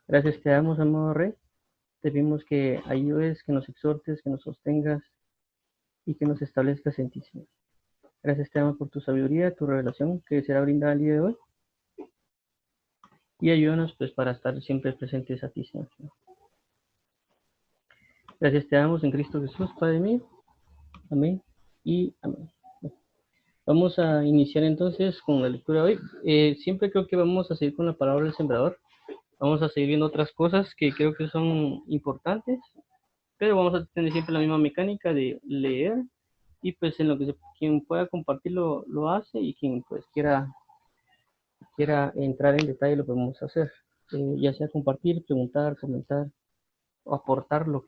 Gracias te damos, amado Rey. Te pedimos que ayudes, que nos exhortes, que nos sostengas y que nos establezcas en ti, Señor. Gracias te damos por tu sabiduría, tu revelación que será brindada el día de hoy. Y ayúdanos pues para estar siempre presentes a ti, Señor. Gracias te damos en Cristo Jesús, Padre mío. Amén y amén. Vamos a iniciar entonces con la lectura de hoy. Siempre creo que vamos a seguir con la palabra del sembrador. Vamos a seguir viendo otras cosas que creo que son importantes, pero vamos a tener siempre la misma mecánica de leer y pues en lo que quien pueda compartirlo lo hace y quien pues quiera entrar en detalle lo podemos hacer. Ya sea compartir, preguntar, comentar o aportar lo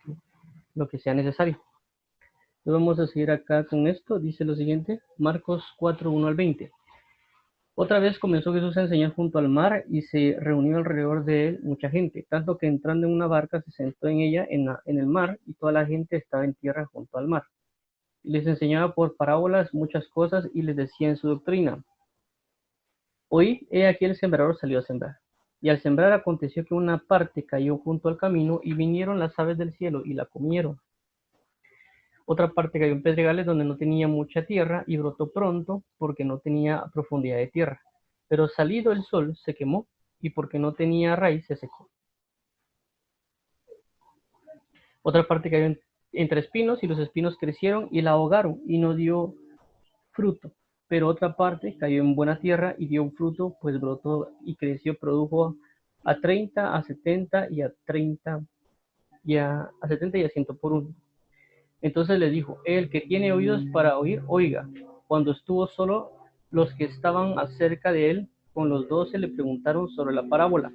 que sea necesario. Entonces vamos a seguir acá con esto. Dice lo siguiente, Marcos 4, 1 al 20. Otra vez comenzó Jesús a enseñar junto al mar y se reunió alrededor de él mucha gente, tanto que entrando en una barca se sentó en ella en el mar y toda la gente estaba en tierra junto al mar. Y les enseñaba por parábolas muchas cosas y les decía en su doctrina, oíd, he aquí el sembrador salió a sembrar. Y al sembrar aconteció que una parte cayó junto al camino y vinieron las aves del cielo y la comieron. Otra parte cayó en pedregales donde no tenía mucha tierra y brotó pronto porque no tenía profundidad de tierra. Pero salido el sol se quemó y porque no tenía raíz se secó. Otra parte cayó entre espinos y los espinos crecieron y la ahogaron y no dio fruto. Pero otra parte cayó en buena tierra y dio un fruto, pues brotó y creció, produjo a 30, a 70 y a 30 a 70 y a 100 por uno. Entonces le dijo, el que tiene oídos para oír, oiga. Cuando estuvo solo, los que estaban acerca de él, con los 12, le preguntaron sobre la parábola.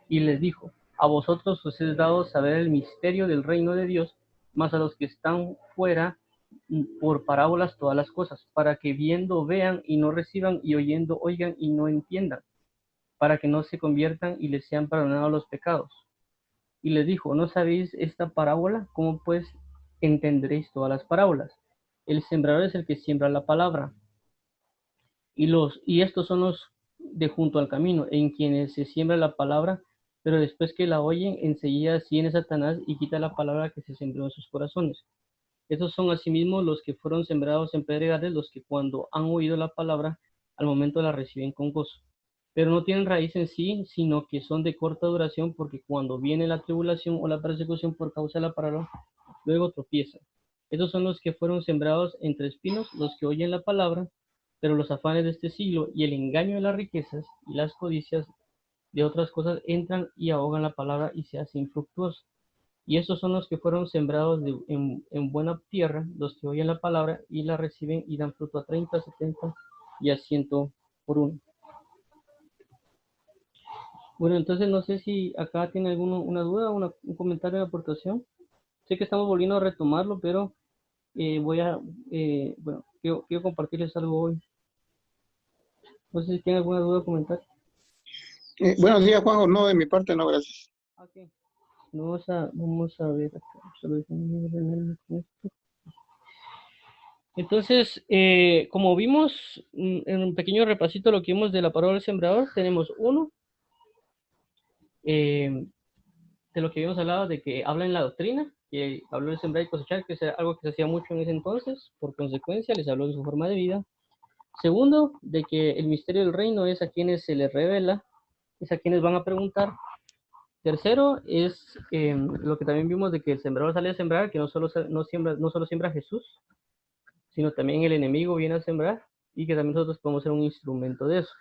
Y les dijo, a vosotros os es dado saber el misterio del reino de Dios, mas a los que están fuera, por parábolas todas las cosas, para que viendo vean y no reciban, y oyendo oigan y no entiendan, para que no se conviertan y les sean perdonados los pecados. Y les dijo, ¿no sabéis esta parábola? ¿Cómo pues entenderéis todas las parábolas? El sembrador es el que siembra la palabra, y estos son los de junto al camino, en quienes se siembra la palabra, pero después que la oyen, enseguida viene Satanás y quita la palabra que se sembró en sus corazones. Estos son asimismo los que fueron sembrados en pedregales, los que cuando han oído la palabra, al momento la reciben con gozo. Pero no tienen raíz en sí, sino que son de corta duración, porque cuando viene la tribulación o la persecución por causa de la palabra, luego tropiezan. Estos son los que fueron sembrados entre espinos, los que oyen la palabra, pero los afanes de este siglo y el engaño de las riquezas y las codicias de otras cosas entran y ahogan la palabra y se hace infructuosa. Y estos son los que fueron sembrados en buena tierra, los que oyen la palabra y la reciben y dan fruto a 30, 70 y a 100 por uno. Bueno, entonces no sé si acá tiene alguna una duda, un comentario de aportación. Sé que estamos volviendo a retomarlo, pero bueno, quiero compartirles algo hoy. No sé si tienen alguna duda o comentario. Buenos días, Juanjo. No, de mi parte, no, gracias. Ok, vamos a ver acá. Entonces, como vimos en un pequeño repasito lo que vimos de la parábola del sembrador, tenemos uno eh, de lo que habíamos hablado de que habla en la doctrina, que habló de sembrar y cosechar, que es algo que se hacía mucho en ese entonces, por consecuencia les habló de su forma de vida. Segundo, de que el misterio del reino es a quienes se les revela, es a quienes van a preguntar. Tercero, es lo que también vimos de que el sembrador sale a sembrar, que no solo siembra Jesús, sino también el enemigo viene a sembrar y que también nosotros podemos ser un instrumento de eso.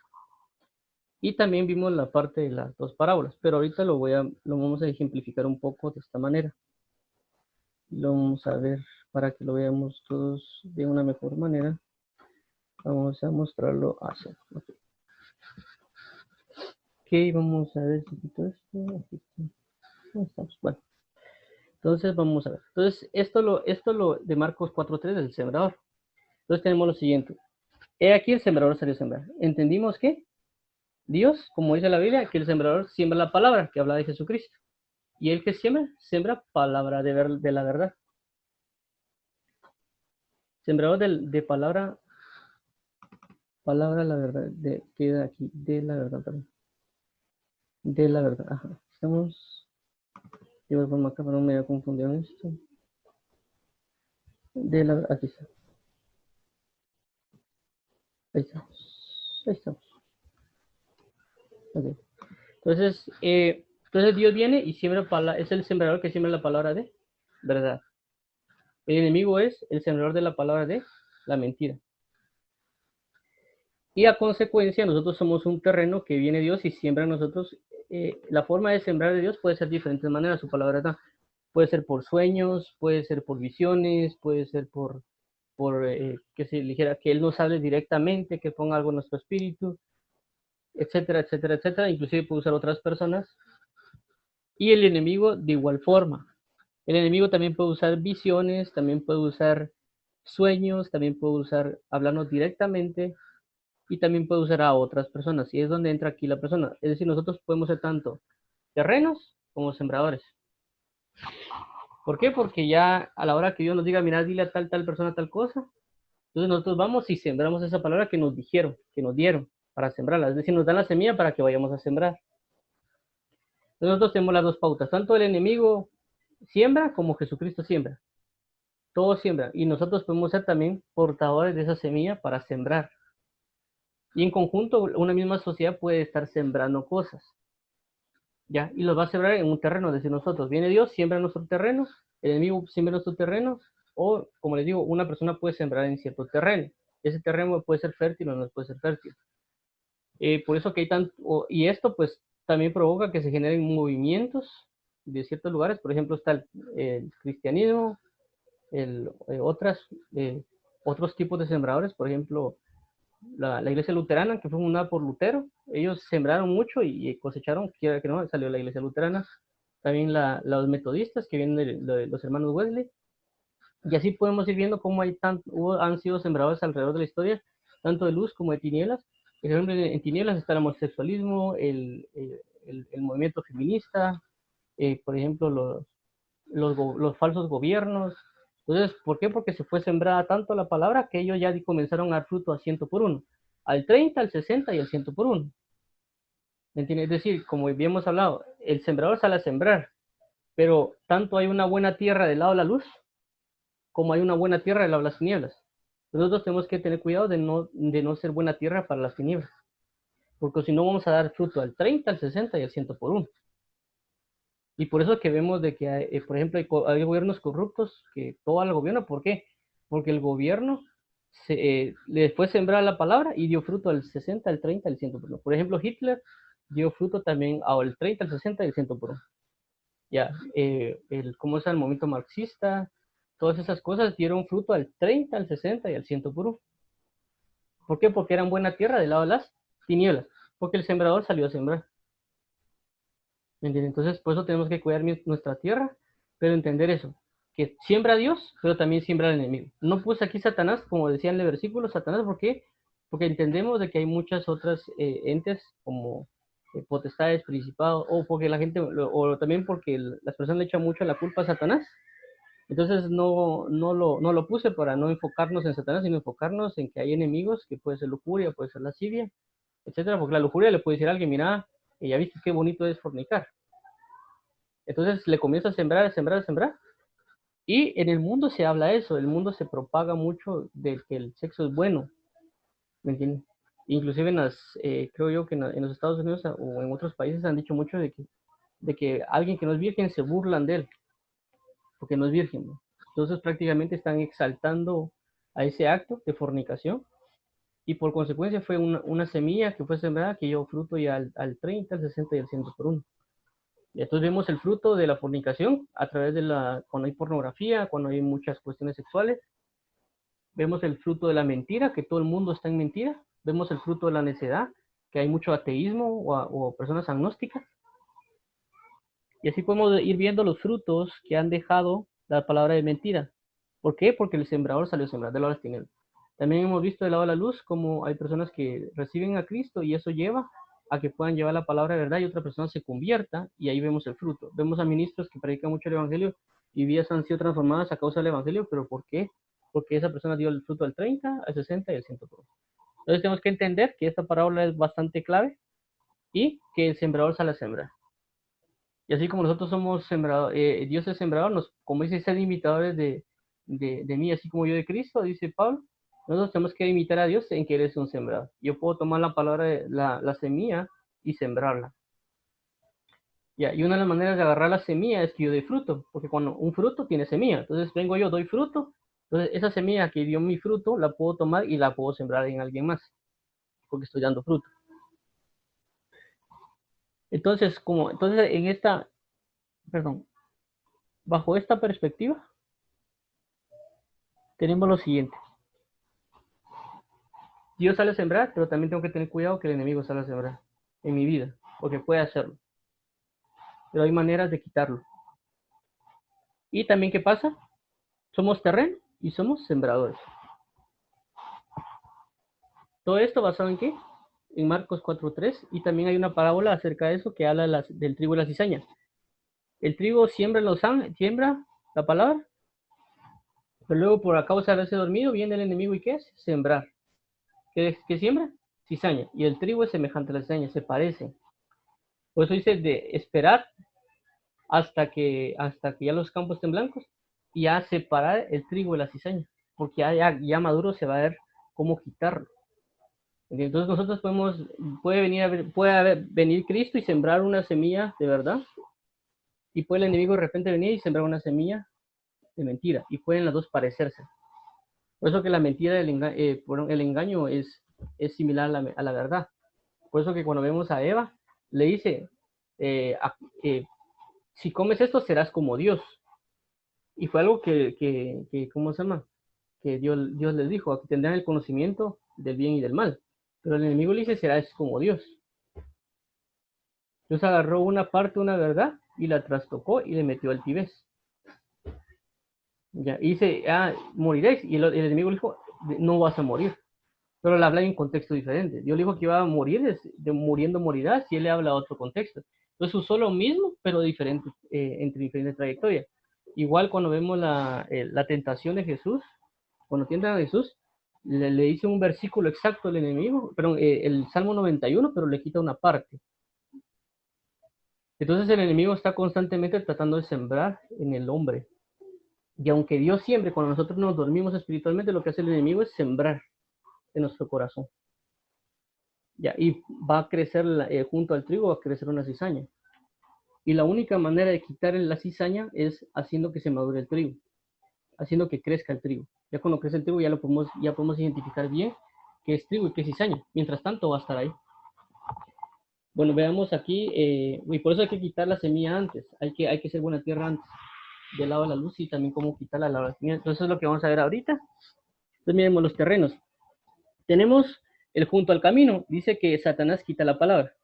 Y también vimos la parte de las dos parábolas, pero ahorita lo vamos a ejemplificar un poco de esta manera. Lo vamos a ver para que lo veamos todos de una mejor manera. Vamos a mostrarlo así. Okay. Ok, vamos a ver si quito esto. Aquí está. ¿Dónde estamos? Bueno, entonces vamos a ver. Entonces, esto lo de Marcos 4:3 del sembrador. Entonces tenemos lo siguiente. He aquí el sembrador salió a sembrar. ¿Entendimos qué? Dios, como dice la Biblia, que el sembrador siembra la palabra que habla de Jesucristo. Y el que siembra, siembra palabra de la verdad. Sembrador de palabra, la verdad, queda aquí, de la verdad, perdón. de la verdad. Ajá. Estamos, de igual forma acá para no me haya confundido en esto. De la, aquí está. Ahí estamos. Ahí estamos. Okay. Entonces Dios viene y siembra es el sembrador que siembra la palabra de verdad. El enemigo es el sembrador de la palabra de la mentira. Y a consecuencia nosotros somos un terreno que viene Dios y siembra en nosotros. La forma de sembrar de Dios puede ser de diferentes maneras. Su palabra está. Puede ser por sueños, puede ser por visiones, puede ser por que se dijera que Él nos hable directamente, que ponga algo en nuestro espíritu, etcétera, etcétera, etcétera. Inclusive puede usar otras personas. Y el enemigo de igual forma. El enemigo también puede usar visiones, también puede usar sueños, también puede usar hablarnos directamente y también puede usar a otras personas. Y es donde entra aquí la persona. Es decir, nosotros podemos ser tanto terrenos como sembradores. ¿Por qué? Porque ya a la hora que Dios nos diga, mira, dile a tal persona tal cosa, entonces nosotros vamos y sembramos esa palabra que nos dijeron, que nos dieron para sembrarla. Es decir, nos dan la semilla para que vayamos a sembrar. Entonces nosotros tenemos las dos pautas. Tanto el enemigo siembra como Jesucristo siembra. Todo siembra. Y nosotros podemos ser también portadores de esa semilla para sembrar. Y en conjunto, una misma sociedad puede estar sembrando cosas. ¿Ya? Y los va a sembrar en un terreno. Es decir, nosotros, viene Dios, siembra nuestro terreno, el enemigo siembra nuestro terreno, o, como les digo, una persona puede sembrar en cierto terreno. Ese terreno puede ser fértil o no puede ser fértil. Por eso que hay tanto, y esto pues también provoca que se generen movimientos de ciertos lugares. Por ejemplo, está el cristianismo, otros tipos de sembradores, por ejemplo, la iglesia luterana, que fue fundada por Lutero. Ellos sembraron mucho y cosecharon, quiera que no, salió la iglesia luterana. También los metodistas, que vienen de los hermanos Wesley. Y así podemos ir viendo cómo han sido sembradores alrededor de la historia, tanto de luz como de tinieblas. Por ejemplo, en tinieblas está el homosexualismo, el movimiento feminista, por ejemplo, los falsos gobiernos. Entonces, ¿por qué? Porque se fue sembrada tanto la palabra que ellos ya comenzaron a dar fruto a 100 por uno, al 30, al 60 y al 100 por uno. ¿Me entiendes? Es decir, como habíamos hablado, el sembrador sale a sembrar, pero tanto hay una buena tierra del lado de la luz, como hay una buena tierra del lado de las tinieblas. Nosotros tenemos que tener cuidado de no ser buena tierra para las tinieblas, porque si no vamos a dar fruto al 30, al 60 y al 100 por uno. Y por eso que vemos de que, por ejemplo, hay gobiernos corruptos que todo al gobierno. ¿Por qué? Porque el gobierno le fue sembrar la palabra y dio fruto al 60, al 30, al 100 por uno. Por ejemplo, Hitler dio fruto también al 30, al 60 y al 100 por uno. Ya, ¿cómo es el movimiento marxista? Todas esas cosas dieron fruto al 30, al 60 y al 100 por uno. ¿Por qué? Porque eran buena tierra del lado de las tinieblas. Porque el sembrador salió a sembrar. ¿Me entiendes? Entonces, por eso tenemos que cuidar nuestra tierra, pero entender eso, que siembra a Dios, pero también siembra al enemigo. No puse aquí Satanás, como decía en el versículo, Satanás, ¿por qué? Porque entendemos de que hay muchas otras entes, como potestades, principados, o porque la gente, o también porque las personas le echan mucho la culpa a Satanás. Entonces no lo puse para no enfocarnos en Satanás, sino enfocarnos en que hay enemigos, que puede ser lujuria, puede ser lascivia, etcétera, porque la lujuria le puede decir a alguien, mira, ya viste qué bonito es fornicar. Entonces le comienza a sembrar, a sembrar, a sembrar. Y en el mundo se habla eso, el mundo se propaga mucho de que el sexo es bueno, ¿me entiendes? Inclusive creo yo que en los Estados Unidos o en otros países han dicho mucho de que alguien que no es virgen se burlan de él, porque no es virgen, ¿no? Entonces prácticamente están exaltando a ese acto de fornicación y por consecuencia fue una semilla que fue sembrada que dio fruto ya al 30, al 60 y al 100 por uno. Y entonces vemos el fruto de la fornicación a través cuando hay pornografía, cuando hay muchas cuestiones sexuales. Vemos el fruto de la mentira, que todo el mundo está en mentira. Vemos el fruto de la necedad, que hay mucho ateísmo o personas agnósticas. Y así podemos ir viendo los frutos que han dejado la palabra de mentira. ¿Por qué? Porque el sembrador salió a sembrar del lado de las tinieblas. También hemos visto del lado de la luz como hay personas que reciben a Cristo y eso lleva a que puedan llevar la palabra de verdad y otra persona se convierta y ahí vemos el fruto. Vemos a ministros que predican mucho el evangelio y vidas han sido transformadas a causa del evangelio, pero ¿por qué? Porque esa persona dio el fruto al 30, al 60 y al 100 por uno. Entonces tenemos que entender que esta parábola es bastante clave y que el sembrador sale a sembrar. Y así como nosotros somos sembrados, Dios es sembrador, como dice, ser imitadores de mí, así como yo de Cristo, dice Pablo, nosotros tenemos que imitar a Dios en que Él es un sembrador. Yo puedo tomar la palabra, la semilla y sembrarla. Ya, y una de las maneras de agarrar la semilla es que yo dé fruto, porque cuando un fruto tiene semilla, entonces vengo yo, doy fruto, entonces esa semilla que dio mi fruto la puedo tomar y la puedo sembrar en alguien más, porque estoy dando fruto. Entonces en esta, perdón, bajo esta perspectiva, tenemos lo siguiente. Dios sale a sembrar, pero también tengo que tener cuidado que el enemigo salga a sembrar en mi vida, porque puede hacerlo. Pero hay maneras de quitarlo. Y también, ¿qué pasa? Somos terreno y somos sembradores. Todo esto basado en qué? En Marcos 4:3, y también hay una parábola acerca de eso que habla del trigo y la cizaña. El trigo siembra la palabra, pero luego por causa de haberse dormido viene el enemigo y ¿qué es? Sembrar. ¿Qué siembra? Cizaña. Y el trigo es semejante a la cizaña, se parece. Por eso dice de esperar hasta que ya los campos estén blancos y ya separar el trigo de la cizaña, porque ya maduro se va a ver cómo quitarlo. Entonces nosotros puede venir Cristo y sembrar una semilla de verdad, y puede el enemigo de repente venir y sembrar una semilla de mentira, y pueden las dos parecerse. Por eso que la mentira, el engaño es similar a la verdad. Por eso que cuando vemos a Eva, le dice, eh, si comes esto serás como Dios. Y fue algo que ¿cómo se llama? Que Dios les dijo, que tendrán el conocimiento del bien y del mal. Pero el enemigo le dice, serás como Dios. Dios agarró una parte, una verdad, y la trastocó y le metió altivez. Ya, y dice, moriréis. Y el enemigo le dijo, no vas a morir. Pero le habla en un contexto diferente. Dios le dijo que iba a morir, muriendo morirás, y él le habla a otro contexto. Entonces usó lo mismo, pero diferente, entre diferentes trayectorias. Igual cuando vemos la tentación de Jesús, cuando tientan a Jesús, le dice un versículo exacto al enemigo, pero el Salmo 91, pero le quita una parte. Entonces el enemigo está constantemente tratando de sembrar en el hombre. Y aunque Dios siempre, cuando nosotros nos dormimos espiritualmente, lo que hace el enemigo es sembrar en nuestro corazón. Ya, y va a crecer, junto al trigo, va a crecer una cizaña. Y la única manera de quitar la cizaña es haciendo que se madure el trigo, haciendo que crezca el trigo. Ya cuando crece el trigo ya podemos identificar bien qué es trigo y qué es cizaña. Mientras tanto va a estar ahí. Bueno, veamos aquí, y por eso hay que quitar la semilla antes, hay que ser buena tierra antes, del lado de la luz, y también cómo quitarla al lado de la semilla. Entonces es lo que vamos a ver ahorita. Entonces miremos los terrenos. Tenemos el junto al camino, dice que Satanás quita la palabra.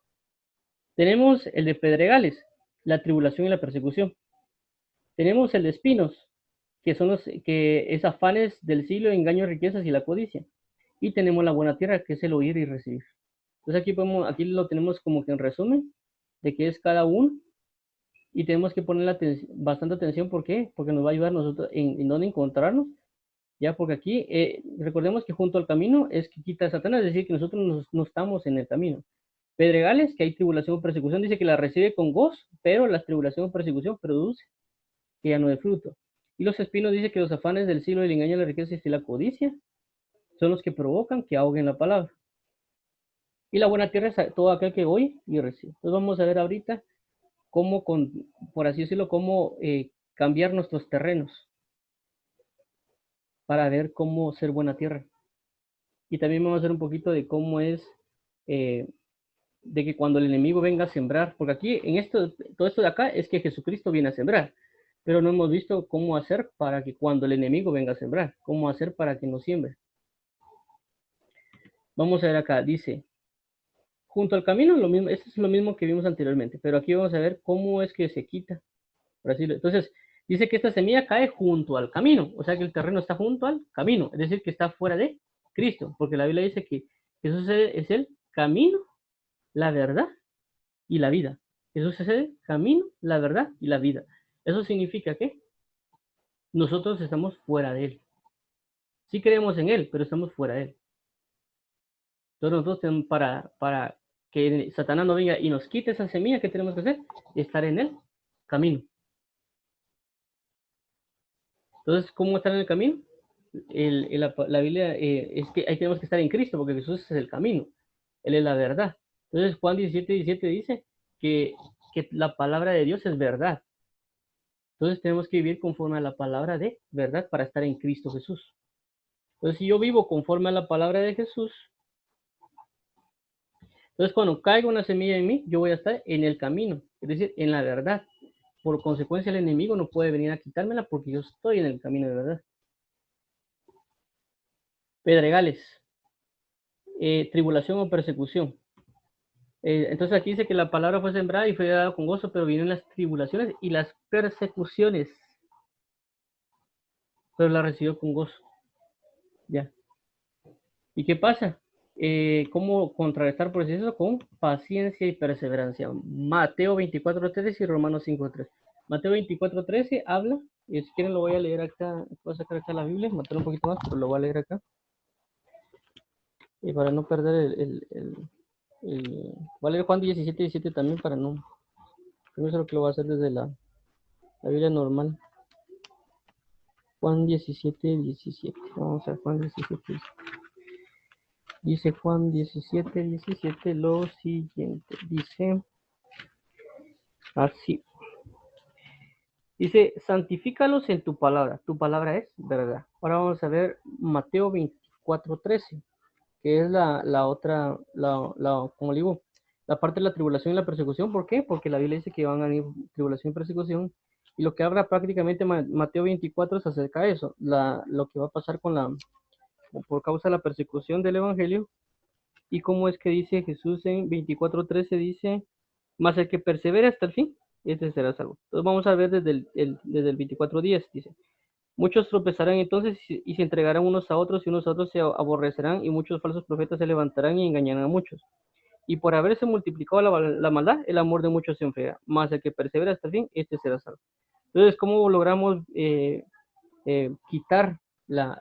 Tenemos el de pedregales, la tribulación y la persecución. Tenemos el de espinos, que son que es afanes del siglo, engaños, riquezas y la codicia. Y tenemos la buena tierra, que es el oír y recibir. Entonces aquí lo tenemos como que en resumen de qué es cada uno, y tenemos que poner bastante atención. ¿Por qué? Porque nos va a ayudar nosotros en dónde encontrarnos. Ya, porque aquí recordemos que junto al camino es que quita Satanás, es decir, que nosotros no estamos en el camino. Pedregales, que hay tribulación o persecución, dice que la recibe con gozo, pero la tribulación o persecución produce que ya no dé fruto. Y los espinos dice que los afanes del siglo, el engaño, la riqueza y la codicia son los que provocan que ahoguen la palabra. Y la buena tierra es todo aquel que oye y recibe. Entonces vamos a ver ahorita cómo, por así decirlo, cómo cambiar nuestros terrenos para ver cómo ser buena tierra. Y también vamos a hacer un poquito de cómo es eh, de que cuando el enemigo venga a sembrar, porque aquí todo esto de acá es que Jesucristo viene a sembrar, pero no hemos visto cómo hacer para que cuando el enemigo venga a sembrar, cómo hacer para que no siembre. Vamos a ver acá, dice, junto al camino, lo mismo, esto es lo mismo que vimos anteriormente, pero aquí vamos a ver cómo es que se quita, por así decirlo. Entonces, dice que esta semilla cae junto al camino, o sea que el terreno está junto al camino, es decir, que está fuera de Cristo, porque la Biblia dice que Jesús es el camino, la verdad y la vida. Jesús es el camino, la verdad y la vida. Eso significa que nosotros estamos fuera de Él. Sí creemos en Él, pero estamos fuera de Él. Entonces nosotros tenemos para que Satanás no venga y nos quite esa semilla, ¿qué tenemos que hacer? Estar en el camino. Entonces, ¿cómo estar en el camino? La Biblia es que ahí tenemos que estar en Cristo, porque Jesús es el camino. Él es la verdad. Entonces, Juan 17:17 dice que la palabra de Dios es verdad. Entonces, tenemos que vivir conforme a la palabra de verdad para estar en Cristo Jesús. Entonces, si yo vivo conforme a la palabra de Jesús, entonces cuando caiga una semilla en mí, yo voy a estar en el camino, es decir, en la verdad. Por consecuencia, el enemigo no puede venir a quitármela porque yo estoy en el camino de verdad. Pedregales, tribulación o persecución. Entonces aquí dice que la palabra fue sembrada y fue dada con gozo, pero vienen las tribulaciones y las persecuciones. Pero la recibió con gozo. Ya. ¿Y qué pasa? ¿Cómo contrarrestar por eso? Con paciencia y perseverancia. Mateo 24:13 y Romanos 5:3. Mateo 24:13 habla, y si quieren lo voy a leer acá, voy a sacar acá la Biblia, matar un poquito más, pero lo voy a leer acá. Y para no perder voy a leer Juan 17:17 también para no, primero lo que lo voy a hacer desde la Biblia normal. Juan 17:17. Vamos a Juan 17:17. Dice Juan 17:17 lo siguiente. Dice así. Dice, santifícalos en tu palabra es verdad. Ahora vamos a ver Mateo 24:13, que es la otra, como le digo, la parte de la tribulación y la persecución. ¿Por qué? Porque la Biblia dice que van a venir tribulación y persecución. Y lo que habla prácticamente Mateo 24 es acerca de eso, lo que va a pasar por causa de la persecución del Evangelio. Y cómo es que dice Jesús en 24:13, dice, mas el que persevera hasta el fin, ese será salvo. Entonces vamos a ver desde el 24:10, dice, muchos tropezarán entonces y se entregarán unos a otros y unos a otros se aborrecerán y muchos falsos profetas se levantarán y engañarán a muchos. Y por haberse multiplicado la maldad, el amor de muchos se enfriará, mas el que persevera hasta el fin, este será salvo. Entonces, ¿cómo logramos quitar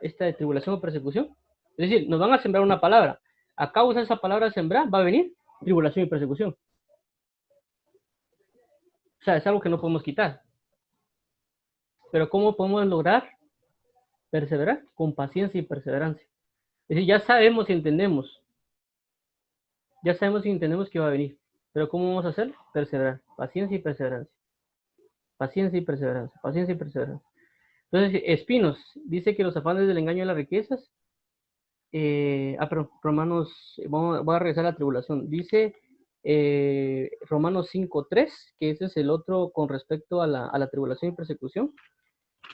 esta tribulación o persecución? Es decir, nos van a sembrar una palabra. A causa de esa palabra sembrar va a venir tribulación y persecución. O sea, es algo que no podemos quitar. Pero ¿cómo podemos lograr perseverar? Con paciencia y perseverancia. Es decir, ya sabemos y entendemos. Ya sabemos y entendemos que va a venir. Pero ¿cómo vamos a hacer? Perseverar. Paciencia y perseverancia. Paciencia y perseverancia. Paciencia y perseverancia. Entonces, espinos. Dice que los afanes del engaño de las riquezas. Perdón. Romanos. Voy a regresar a la tribulación. Dice Romanos 5:3, que ese es el otro con respecto a la tribulación y persecución.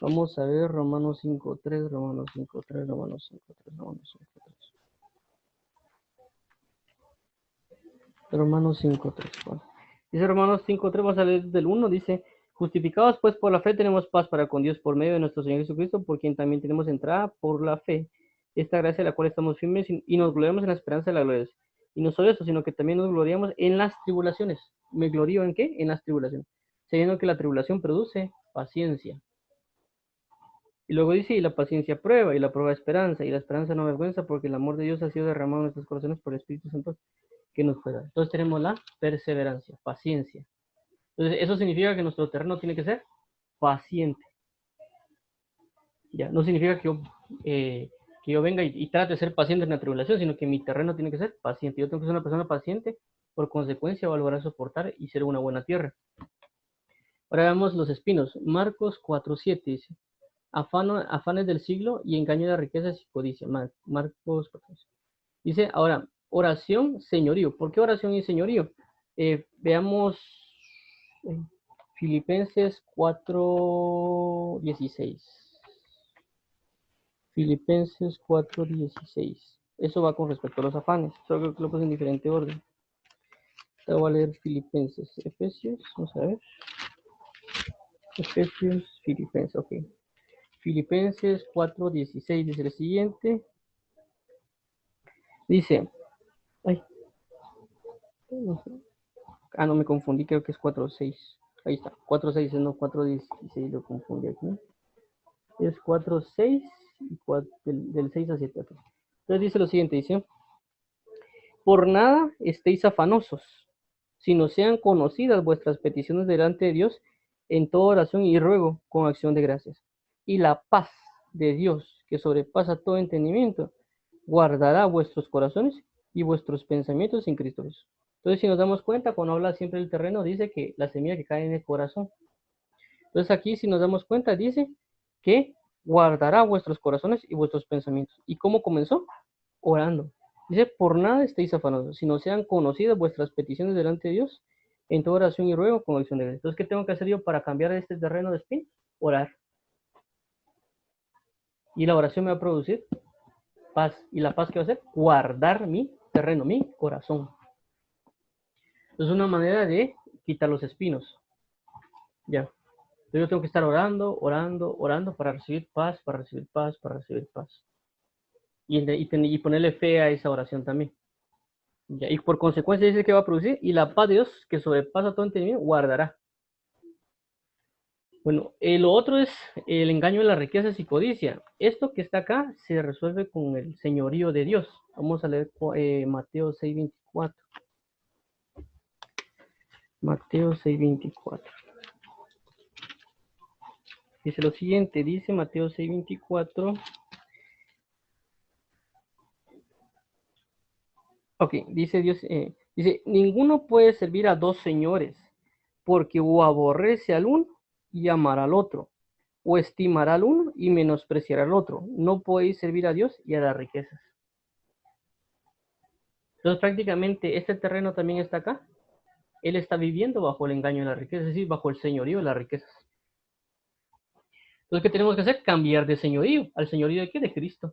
Vamos a ver Romanos 5:3, Romanos 5:3, Romanos 5:3, Romanos 5:3. Romanos 5:3. Bueno. Dice Romanos 5:3, vamos a leer del 1, dice, justificados pues por la fe tenemos paz para con Dios por medio de nuestro Señor Jesucristo, por quien también tenemos entrada por la fe. Esta gracia de la cual estamos firmes y nos gloriamos en la esperanza de la gloria. Y no solo eso, sino que también nos gloriamos en las tribulaciones. ¿Me glorío en qué? En las tribulaciones. Sabiendo que la tribulación produce paciencia. Y luego dice, y la paciencia prueba, y la prueba esperanza, y la esperanza no avergüenza, porque el amor de Dios ha sido derramado en nuestros corazones por el Espíritu Santo que nos pueda. Entonces tenemos la perseverancia, paciencia. Entonces eso significa que nuestro terreno tiene que ser paciente. Ya, no significa que yo venga y trate de ser paciente en la tribulación, sino que mi terreno tiene que ser paciente. Yo tengo que ser una persona paciente, por consecuencia va a lograr soportar y ser una buena tierra. Ahora veamos los espinos. Marcos 4:7 dice, afanes del siglo y engaño de riquezas y codicia. Marcos 4. Dice, ahora, oración, señorío. ¿Por qué oración y señorío? Veamos Filipenses 4:16. Filipenses 4:16. Eso va con respecto a los afanes. Solo que lo puse en diferente orden. Te voy a leer Filipenses. Efesios, vamos a ver. Efesios, Filipenses, ok. Filipenses 4:16 dice lo siguiente. Dice, ay, no me confundí, creo que es 4:6. Ahí está, 4:6, no 4:16, lo confundí aquí. Es 4:6 y del 6 a 7. Entonces dice lo siguiente, dice, por nada estéis afanosos, sino sean conocidas vuestras peticiones delante de Dios en toda oración y ruego con acción de gracias. Y la paz de Dios, que sobrepasa todo entendimiento, guardará vuestros corazones y vuestros pensamientos en Cristo Jesús. Entonces, si nos damos cuenta, cuando habla siempre del terreno, dice que la semilla que cae en el corazón. Entonces, aquí, si nos damos cuenta, dice que guardará vuestros corazones y vuestros pensamientos. ¿Y cómo comenzó? Orando. Dice, por nada estéis afanosos, sino sean conocidas vuestras peticiones delante de Dios en toda oración y ruego con acción de gracias. Entonces, ¿qué tengo que hacer yo para cambiar este terreno de espíritu? Orar. Y la oración me va a producir paz. ¿Y la paz qué va a hacer? Guardar mi terreno, mi corazón. Es una manera de quitar los espinos. Ya. Entonces yo tengo que estar orando, orando, orando para recibir paz, para recibir paz, para recibir paz. Y ponerle fe a esa oración también. Ya. Y por consecuencia dice que va a producir, y la paz de Dios, que sobrepasa todo entendimiento, guardará. Bueno, lo otro es el engaño de las riquezas y codicia. Esto que está acá se resuelve con el señorío de Dios. Vamos a leer Mateo 6:24. Mateo 6:24. Dice lo siguiente, dice Mateo 6:24. Ok, dice Dios, dice, ninguno puede servir a dos señores, porque o aborrece al uno y amará al otro, o estimará al uno y menospreciará al otro. No podéis servir a Dios y a las riquezas. Entonces prácticamente este terreno también está acá. Él está viviendo bajo el engaño de la riqueza, es decir, bajo el señorío de las riquezas. Entonces, ¿qué tenemos que hacer? Cambiar de señorío. ¿Al señorío de qué? De Cristo.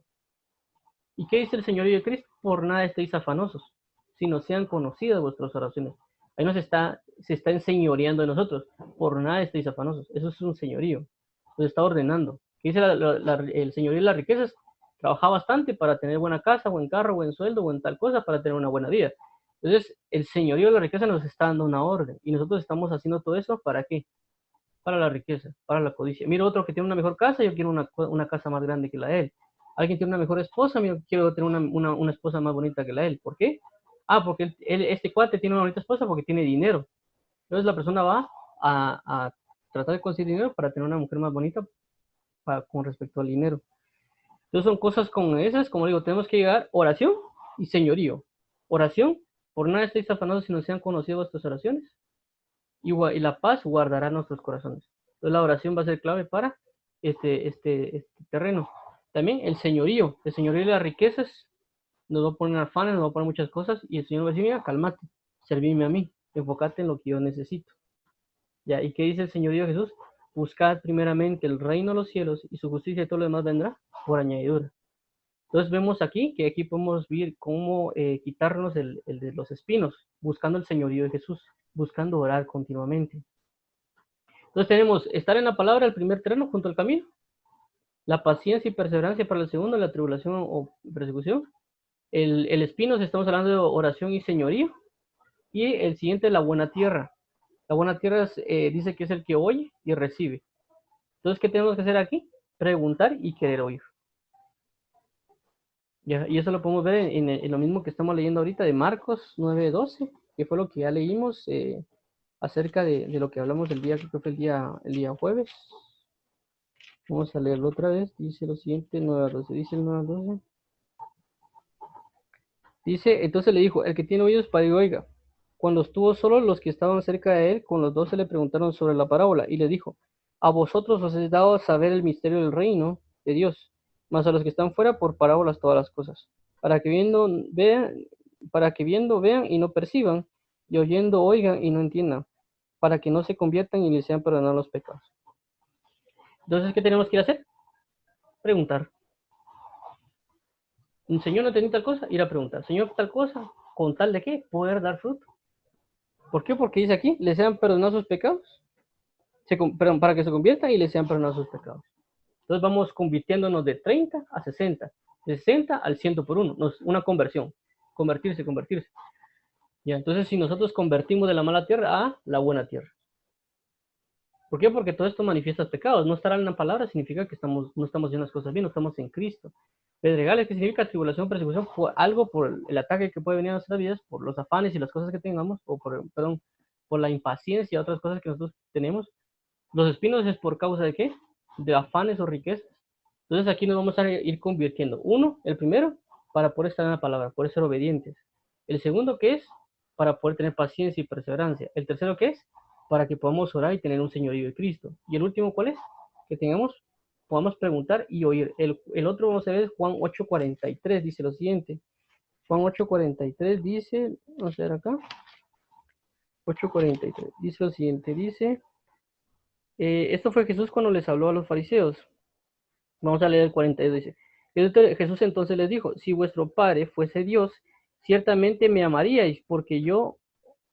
¿Y qué dice el señorío de Cristo? Por nada estéis afanosos, sino sean conocidas vuestras oraciones. Ahí se está enseñoreando de nosotros. Por nada estéis afanosos. Eso es un señorío. Nos está ordenando. ¿Qué dice el señorío de las riquezas? Trabaja bastante para tener buena casa, buen carro, buen sueldo, buen tal cosa, para tener una buena vida. Entonces, el señorío de la riqueza nos está dando una orden. Y nosotros estamos haciendo todo eso, ¿para qué? Para la riqueza, para la codicia. Miro otro que tiene una mejor casa, yo quiero una casa más grande que la de él. Alguien tiene una mejor esposa, yo quiero tener una esposa más bonita que la de él. ¿Por qué? Ah, porque este cuate tiene una bonita esposa porque tiene dinero. Entonces la persona va a tratar de conseguir dinero para tener una mujer más bonita con respecto al dinero. Entonces son cosas como esas, como digo, tenemos que llegar oración y señorío. Oración, por nada estéis afanosos si no sean conocidas vuestras oraciones. Y la paz guardará nuestros corazones. Entonces la oración va a ser clave para este terreno. También el señorío de las riquezas nos va a poner afanes, nos va a poner muchas cosas y el Señor va a decir, mira, cálmate, servirme a mí, enfócate en lo que yo necesito. ¿Ya? ¿Y qué dice el señorío de Jesús? Buscad primeramente el reino de los cielos y su justicia y todo lo demás vendrá por añadidura. Entonces vemos aquí que aquí podemos ver cómo quitarnos el de los espinos, buscando el señorío de Jesús, buscando orar continuamente. Entonces tenemos estar en la palabra, el primer terreno, junto al camino, la paciencia y perseverancia para el segundo, la tribulación o persecución, el espino, si estamos hablando de oración y señorío, y el siguiente, la buena tierra. La buena tierra dice que es el que oye y recibe. Entonces, ¿qué tenemos que hacer aquí? Preguntar y querer oír. ¿Ya? Y eso lo podemos ver en lo mismo que estamos leyendo ahorita de Marcos 9:12, que fue lo que ya leímos acerca de lo que hablamos el día, creo que fue el día jueves. Vamos a leerlo otra vez. Dice lo siguiente, 9:12. Dice el 9:12. Dice, entonces le dijo, el que tiene oídos para que oiga. Cuando estuvo solo, los que estaban cerca de él, con los 12 le preguntaron sobre la parábola, y le dijo, a vosotros os he dado a saber el misterio del reino de Dios, mas a los que están fuera por parábolas todas las cosas, para que viendo vean y no perciban, y oyendo oigan y no entiendan, para que no se conviertan y les sean perdonados los pecados. Entonces, ¿qué tenemos que ir a hacer? Preguntar. Un señor no tenía tal cosa, ir a preguntar. Señor, tal cosa, ¿con tal de qué? Poder dar fruto. ¿Por qué? Porque dice aquí, les sean perdonados sus pecados. Perdón, para que se conviertan y les sean perdonados sus pecados. Entonces vamos convirtiéndonos de 30 a 60, de 60 al 100 por uno. Una conversión. Convertirse. Ya, entonces si nosotros convertimos de la mala tierra a la buena tierra. ¿Por qué? Porque todo esto manifiesta pecados. No estar en la palabra significa que no estamos haciendo las cosas bien, no estamos en Cristo. Pedregales, que significa tribulación, persecución, por algo, por el ataque que puede venir a nuestras vidas, por los afanes y las cosas que tengamos, o por, perdón, por la impaciencia y otras cosas que nosotros tenemos. Los espinos es por causa de qué? De afanes o riquezas. Entonces aquí nos vamos a ir convirtiendo. Uno, el primero, para poder estar en la palabra, poder ser obedientes. El segundo, ¿qué es? Para poder tener paciencia y perseverancia. El tercero, ¿qué es? Para que podamos orar y tener un señorío de Cristo. Y el último, ¿cuál es? Que tengamos, podamos preguntar y oír. El otro, vamos a ver, es Juan 8:43, dice lo siguiente. Juan 8:43 dice, vamos a ver acá, 8:43, dice lo siguiente, dice, esto fue Jesús cuando les habló a los fariseos. Vamos a leer el 42, dice. Jesús entonces les dijo, si vuestro Padre fuese Dios, ciertamente me amaríais, porque yo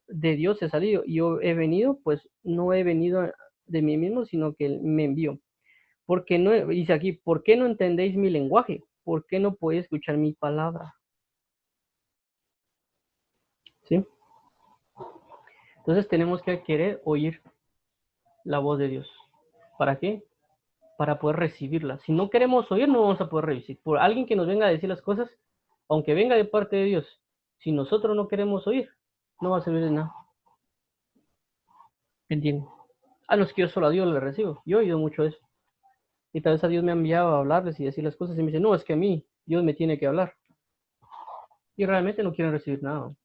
de Dios he salido y yo he venido, pues no he venido de mí mismo, sino que Él me envió. Porque no, dice aquí, ¿por qué no entendéis mi lenguaje? ¿Por qué no podéis escuchar mi palabra? ¿Sí? Entonces tenemos que querer oír la voz de Dios. ¿Para qué? Para poder recibirla. Si no queremos oír, no vamos a poder recibir. Por alguien que nos venga a decir las cosas, aunque venga de parte de Dios, si nosotros no queremos oír, no va a servir de nada. ¿Entienden? A los que yo solo a Dios le recibo. Yo he oído mucho eso. Y tal vez a Dios me ha enviado a hablarles y decir las cosas y me dice, no, es que a mí Dios me tiene que hablar. Y realmente no quieren recibir nada.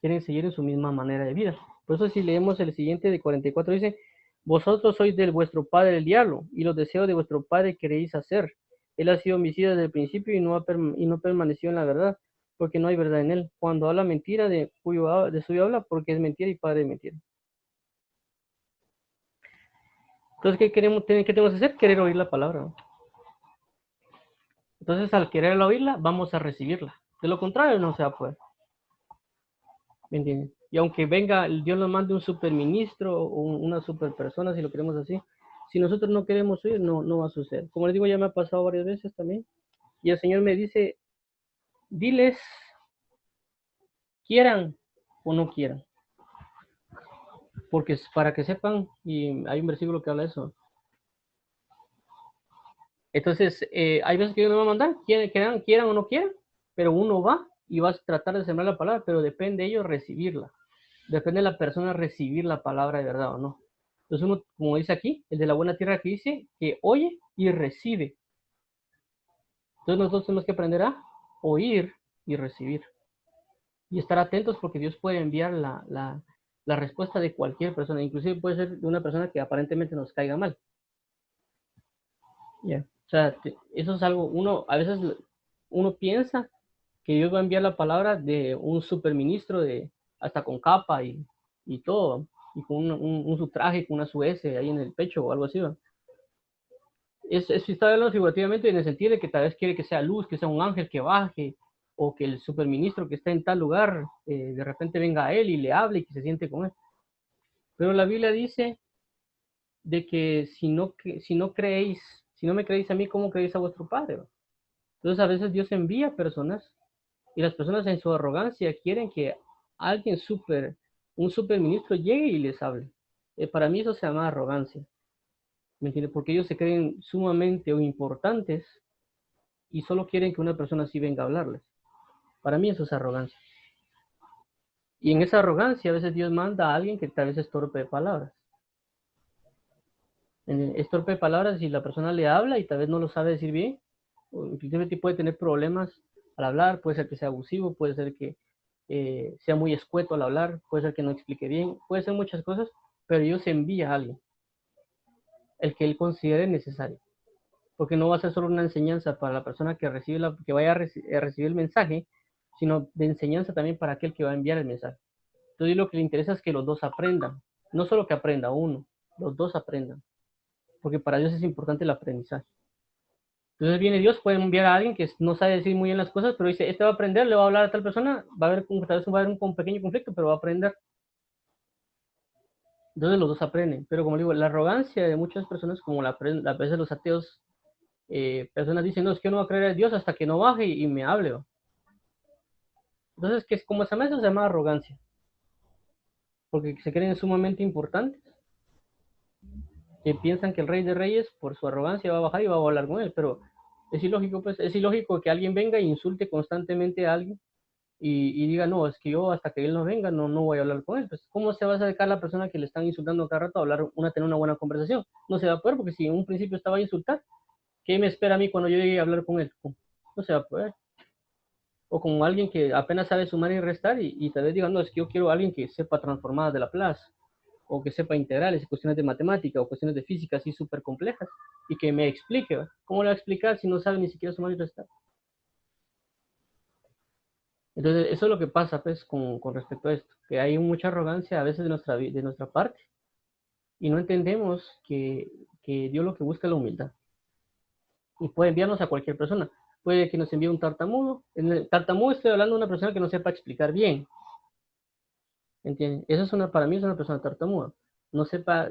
Quieren seguir en su misma manera de vida. Por eso si leemos el siguiente de 44 dice, vosotros sois del vuestro padre el diablo, y los deseos de vuestro padre queréis hacer. Él ha sido homicida desde el principio y no permaneció en la verdad, porque no hay verdad en él. Cuando habla mentira, de suyo habla, porque es mentira y padre de mentira. Entonces, ¿qué tenemos que hacer? Querer oír la palabra, ¿no? Entonces, al querer oírla, vamos a recibirla. De lo contrario, no se va a poder. ¿Me entienden? Y aunque venga, Dios nos mande un superministro o una super persona, si lo queremos así, si nosotros no queremos oír, no va a suceder. Como les digo, ya me ha pasado varias veces también. Y el Señor me dice, diles, quieran o no quieran. Porque es para que sepan, y hay un versículo que habla de eso. Entonces, hay veces que Dios nos va a mandar, quieran o no quieran, pero uno va y va a tratar de sembrar la palabra, pero depende de ellos recibirla. Depende de la persona recibir la palabra de verdad o no. Entonces uno, como dice aquí, el de la buena tierra que dice, que oye y recibe. Entonces nosotros tenemos que aprender a oír y recibir. Y estar atentos porque Dios puede enviar la respuesta de cualquier persona. Inclusive puede ser de una persona que aparentemente nos caiga mal. Yeah. O sea, eso es algo, a veces uno piensa que Dios va a enviar la palabra de un superministro hasta con capa y todo, y con su traje, con una suez ahí en el pecho o algo así. ¿Va? Si está hablando figurativamente en el sentido de que tal vez quiere que sea luz, que sea un ángel que baje, o que el superministro que está en tal lugar de repente venga a él y le hable y que se siente con él. Pero la Biblia dice de que si no creéis, si no me creéis a mí, ¿cómo creéis a vuestro Padre? ¿Va? Entonces a veces Dios envía personas y las personas en su arrogancia quieren que alguien un superministro llegue y les hable. Para mí eso se llama arrogancia, ¿me entiendes? Porque ellos se creen sumamente importantes y solo quieren que una persona así venga a hablarles. Para mí eso es arrogancia. Y en esa arrogancia a veces Dios manda a alguien que tal vez es torpe de palabras. Es torpe de palabras y la persona le habla y tal vez no lo sabe decir bien. O inclusive puede tener problemas al hablar, puede ser que sea abusivo, puede ser que sea muy escueto al hablar, puede ser que no explique bien, puede ser muchas cosas, pero Dios envía a alguien, el que él considere necesario. Porque no va a ser solo una enseñanza para la persona que que vaya a recibir el mensaje, sino de enseñanza también para aquel que va a enviar el mensaje. Entonces lo que le interesa es que los dos aprendan, no solo que aprenda uno, los dos aprendan, porque para Dios es importante el aprendizaje. Entonces viene Dios, puede enviar a alguien que no sabe decir muy bien las cosas, pero dice, este va a aprender, le va a hablar a tal persona, tal vez va a haber un pequeño conflicto, pero va a aprender. Entonces los dos aprenden. Pero como digo, la arrogancia de muchas personas, como a veces los ateos, personas dicen, no, es que no va a creer a Dios hasta que no baje y me hable. ¿O? Entonces, como se llama eso? Se llama arrogancia. Porque se creen sumamente importantes, que piensan que el rey de reyes, por su arrogancia, va a bajar y va a hablar con él, pero Es ilógico, pues, es ilógico que alguien venga e insulte constantemente a alguien y diga, no, es que yo hasta que él no venga no voy a hablar con él. Pues, ¿cómo se va a acercar la persona que le están insultando cada rato a hablar, tener una buena conversación? No se va a poder porque si en un principio estaba a insultar, ¿qué me espera a mí cuando yo llegue a hablar con él? No se va a poder. O con alguien que apenas sabe sumar y restar y tal vez diga, no, es que yo quiero a alguien que sepa transformadas de la plaza, o que sepa integrales, cuestiones de matemática, o cuestiones de física así súper complejas, y que me explique, ¿va? ¿Cómo le va a explicar si no sabe ni siquiera sumar y restar? Entonces, eso es lo que pasa, pues, con respecto a esto, que hay mucha arrogancia a veces de nuestra parte, y no entendemos que Dios lo que busca es la humildad, y puede enviarnos a cualquier persona. Puede que nos envíe un tartamudo. En el tartamudo estoy hablando de una persona que no sepa explicar bien, ¿entiendes? Eso es para mí es una persona tartamuda. No sepa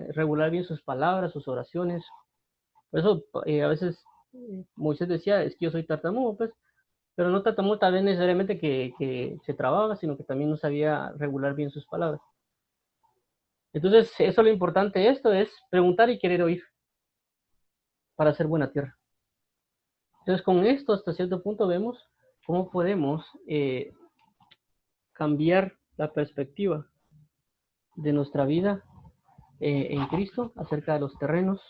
regular bien sus palabras, sus oraciones. Por eso a veces Moisés decía, es que yo soy tartamudo, pues, pero no tartamudo tal vez necesariamente que se trababa, sino que también no sabía regular bien sus palabras. Entonces, eso es lo importante de esto, es preguntar y querer oír para hacer buena tierra. Entonces, con esto, hasta cierto punto, vemos cómo podemos cambiar la perspectiva de nuestra vida en Cristo acerca de los terrenos.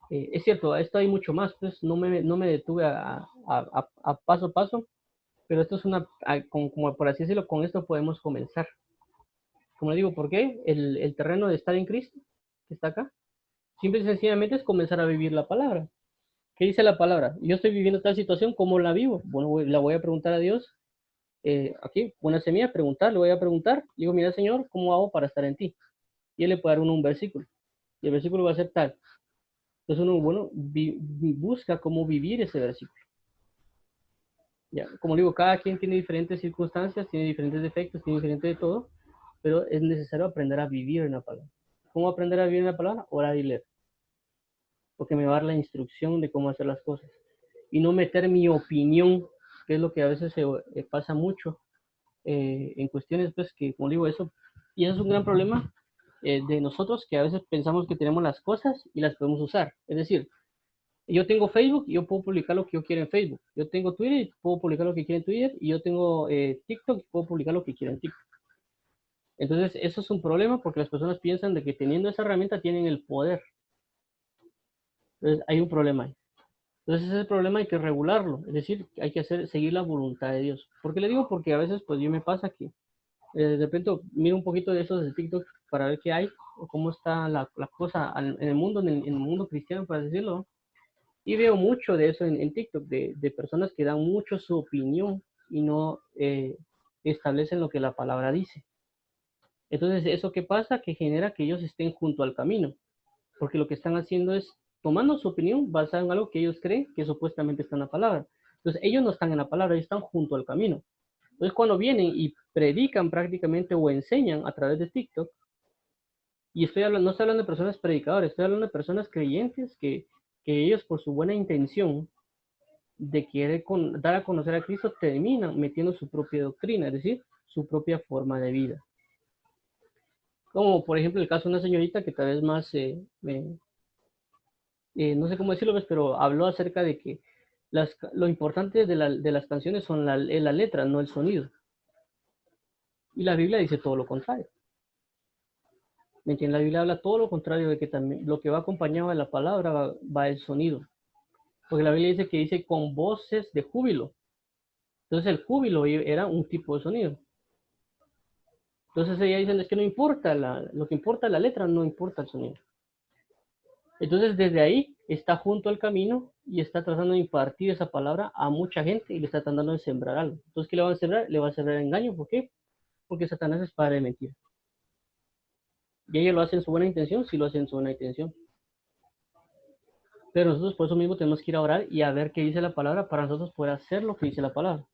Es cierto, a esto hay mucho más, pues no me detuve a paso a paso, pero esto es como por así decirlo, con esto podemos comenzar. Como le digo, ¿por qué? El terreno de estar en Cristo, que está acá, simple y sencillamente es comenzar a vivir la palabra. ¿Qué dice la palabra? Yo estoy viviendo tal situación, ¿cómo la vivo? Bueno, la voy a preguntar a Dios. Aquí, buena semilla, preguntar, le voy a preguntar. Digo, mira, Señor, ¿cómo hago para estar en ti? Y él le puede dar uno un versículo. Y el versículo va a ser tal. Entonces uno, bueno, busca cómo vivir ese versículo. Ya, como digo, cada quien tiene diferentes circunstancias, tiene diferentes defectos, tiene diferente de todo, pero es necesario aprender a vivir en la palabra. ¿Cómo aprender a vivir en la palabra? Orar y leer, porque me va a dar la instrucción de cómo hacer las cosas. Y no meter mi opinión, que es lo que a veces pasa mucho en cuestiones, pues, que, como digo, y eso es un gran problema de nosotros, que a veces pensamos que tenemos las cosas y las podemos usar. Es decir, yo tengo Facebook y yo puedo publicar lo que yo quiera en Facebook. Yo tengo Twitter y puedo publicar lo que quiera en Twitter. Y yo tengo TikTok y puedo publicar lo que quiera en TikTok. Entonces, eso es un problema porque las personas piensan de que teniendo esa herramienta tienen el poder. Entonces, hay un problema ahí. Entonces, ese problema hay que regularlo. Es decir, hay que seguir la voluntad de Dios. ¿Por qué le digo? Porque a veces, pues, yo me pasa que de repente miro un poquito de esos de TikTok para ver qué hay o cómo está la cosa en el mundo, en el mundo cristiano, para decirlo. Y veo mucho de eso en TikTok, de personas que dan mucho su opinión y no establecen lo que la palabra dice. Entonces, ¿eso qué pasa? Que genera que ellos estén junto al camino, porque lo que están haciendo es tomando su opinión basada en algo que ellos creen que supuestamente está en la palabra. Entonces, ellos no están en la palabra, ellos están junto al camino. Entonces, cuando vienen y predican prácticamente o enseñan a través de TikTok, y no estoy hablando de personas predicadores, estoy hablando de personas creyentes que ellos por su buena intención de querer dar a conocer a Cristo, terminan metiendo su propia doctrina, es decir, su propia forma de vida. Como por ejemplo el caso de una señorita que tal vez más, no sé cómo decirlo, pues, pero habló acerca de que lo importante de las canciones son la letra, no el sonido. Y la Biblia dice todo lo contrario. ¿Me entiendes? La Biblia habla todo lo contrario, de que también lo que va acompañado de la palabra va el sonido. Porque la Biblia dice con voces de júbilo. Entonces el júbilo era un tipo de sonido. Entonces ella dice, es que no importa, lo que importa es la letra, no importa el sonido. Entonces desde ahí está junto al camino y está tratando de impartir esa palabra a mucha gente y le está tratando de sembrar algo. Entonces, ¿qué le va a sembrar? Le va a sembrar engaño. ¿Por qué? Porque Satanás es padre de mentira. Y ella lo hace en su buena intención, sí lo hace en su buena intención. Pero nosotros por eso mismo tenemos que ir a orar y a ver qué dice la palabra para nosotros poder hacer lo que dice la palabra.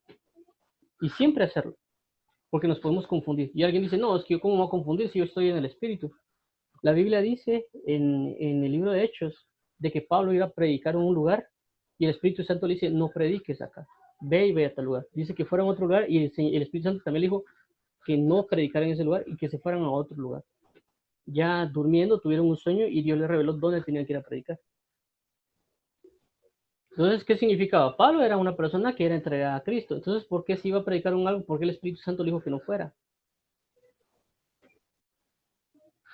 Y siempre hacerlo. Porque nos podemos confundir. Y alguien dice, no, es que yo cómo me voy a confundir si yo estoy en el Espíritu. La Biblia dice en el libro de Hechos de que Pablo iba a predicar en un lugar y el Espíritu Santo le dice, no prediques acá, ve a tal lugar. Dice que fueran a otro lugar y el Espíritu Santo también le dijo que no predicaran en ese lugar y que se fueran a otro lugar. Ya durmiendo tuvieron un sueño y Dios les reveló dónde tenían que ir a predicar. Entonces, ¿qué significaba? Pablo era una persona que era entregada a Cristo. Entonces, ¿por qué se iba a predicar un algo? ¿Por qué el Espíritu Santo le dijo que no fuera?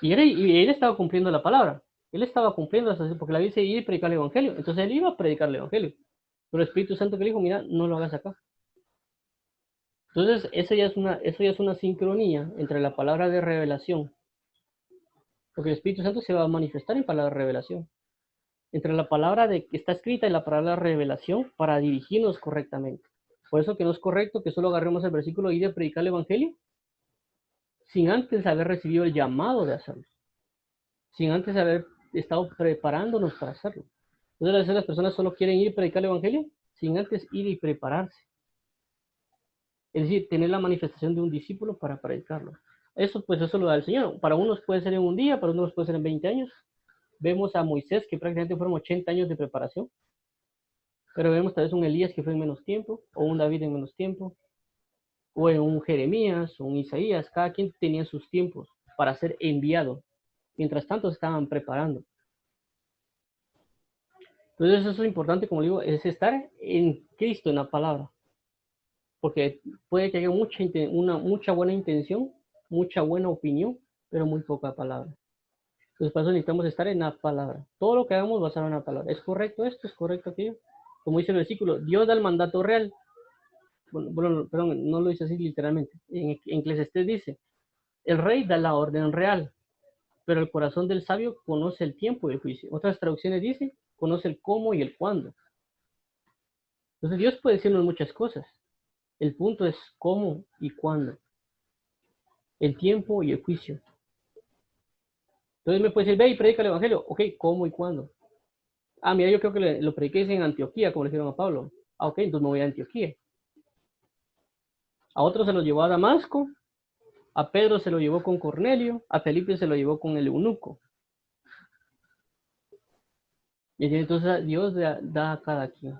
Y él estaba cumpliendo la palabra. Él estaba cumpliendo, porque la Biblia dice ir y predicar el Evangelio. Entonces, él iba a predicar el Evangelio. Pero el Espíritu Santo que le dijo, mira, no lo hagas acá. Entonces, eso ya es una sincronía entre la palabra de revelación, porque el Espíritu Santo se va a manifestar en palabra de revelación, entre la palabra de que está escrita y la palabra de revelación para dirigirnos correctamente. Por eso que no es correcto que solo agarremos el versículo y de predicar el Evangelio sin antes haber recibido el llamado de hacerlo, sin antes haber estado preparándonos para hacerlo. Entonces, a veces las personas solo quieren ir y predicar el Evangelio sin antes ir y prepararse. Es decir, tener la manifestación de un discípulo para predicarlo. Eso, pues, eso lo da el Señor. Para unos puede ser en un día, para otros puede ser en 20 años. Vemos a Moisés, que prácticamente fueron 80 años de preparación, pero vemos tal vez un Elías que fue en menos tiempo, o un David en menos tiempo, o en un Jeremías, o un Isaías. Cada quien tenía sus tiempos para ser enviado. Mientras tanto, se estaban preparando. Entonces, eso es importante, como digo, es estar en Cristo, en la palabra. Porque puede que haya mucha buena intención, mucha buena opinión, pero muy poca palabra. Entonces, para eso necesitamos estar en la palabra. Todo lo que hagamos basado en la palabra. ¿Es correcto esto? ¿Es correcto aquello? Como dice el versículo, Dios da el mandato real. Bueno, perdón, no lo dice así literalmente. En Eclesiastés dice, el rey da la orden real, pero el corazón del sabio conoce el tiempo y el juicio. Otras traducciones dicen, conoce el cómo y el cuándo. Entonces, Dios puede decirnos muchas cosas. El punto es cómo y cuándo. El tiempo y el juicio. Entonces me puede decir, ve y predica el evangelio. Ok, ¿cómo y cuándo? Ah, mira, yo creo que lo prediqué en Antioquía, como le dijeron a Pablo. Ah, ok, entonces me voy a Antioquía. A otros se los llevó a Damasco, a Pedro se lo llevó con Cornelio, a Felipe se lo llevó con el eunuco. Y entonces Dios da a cada quien.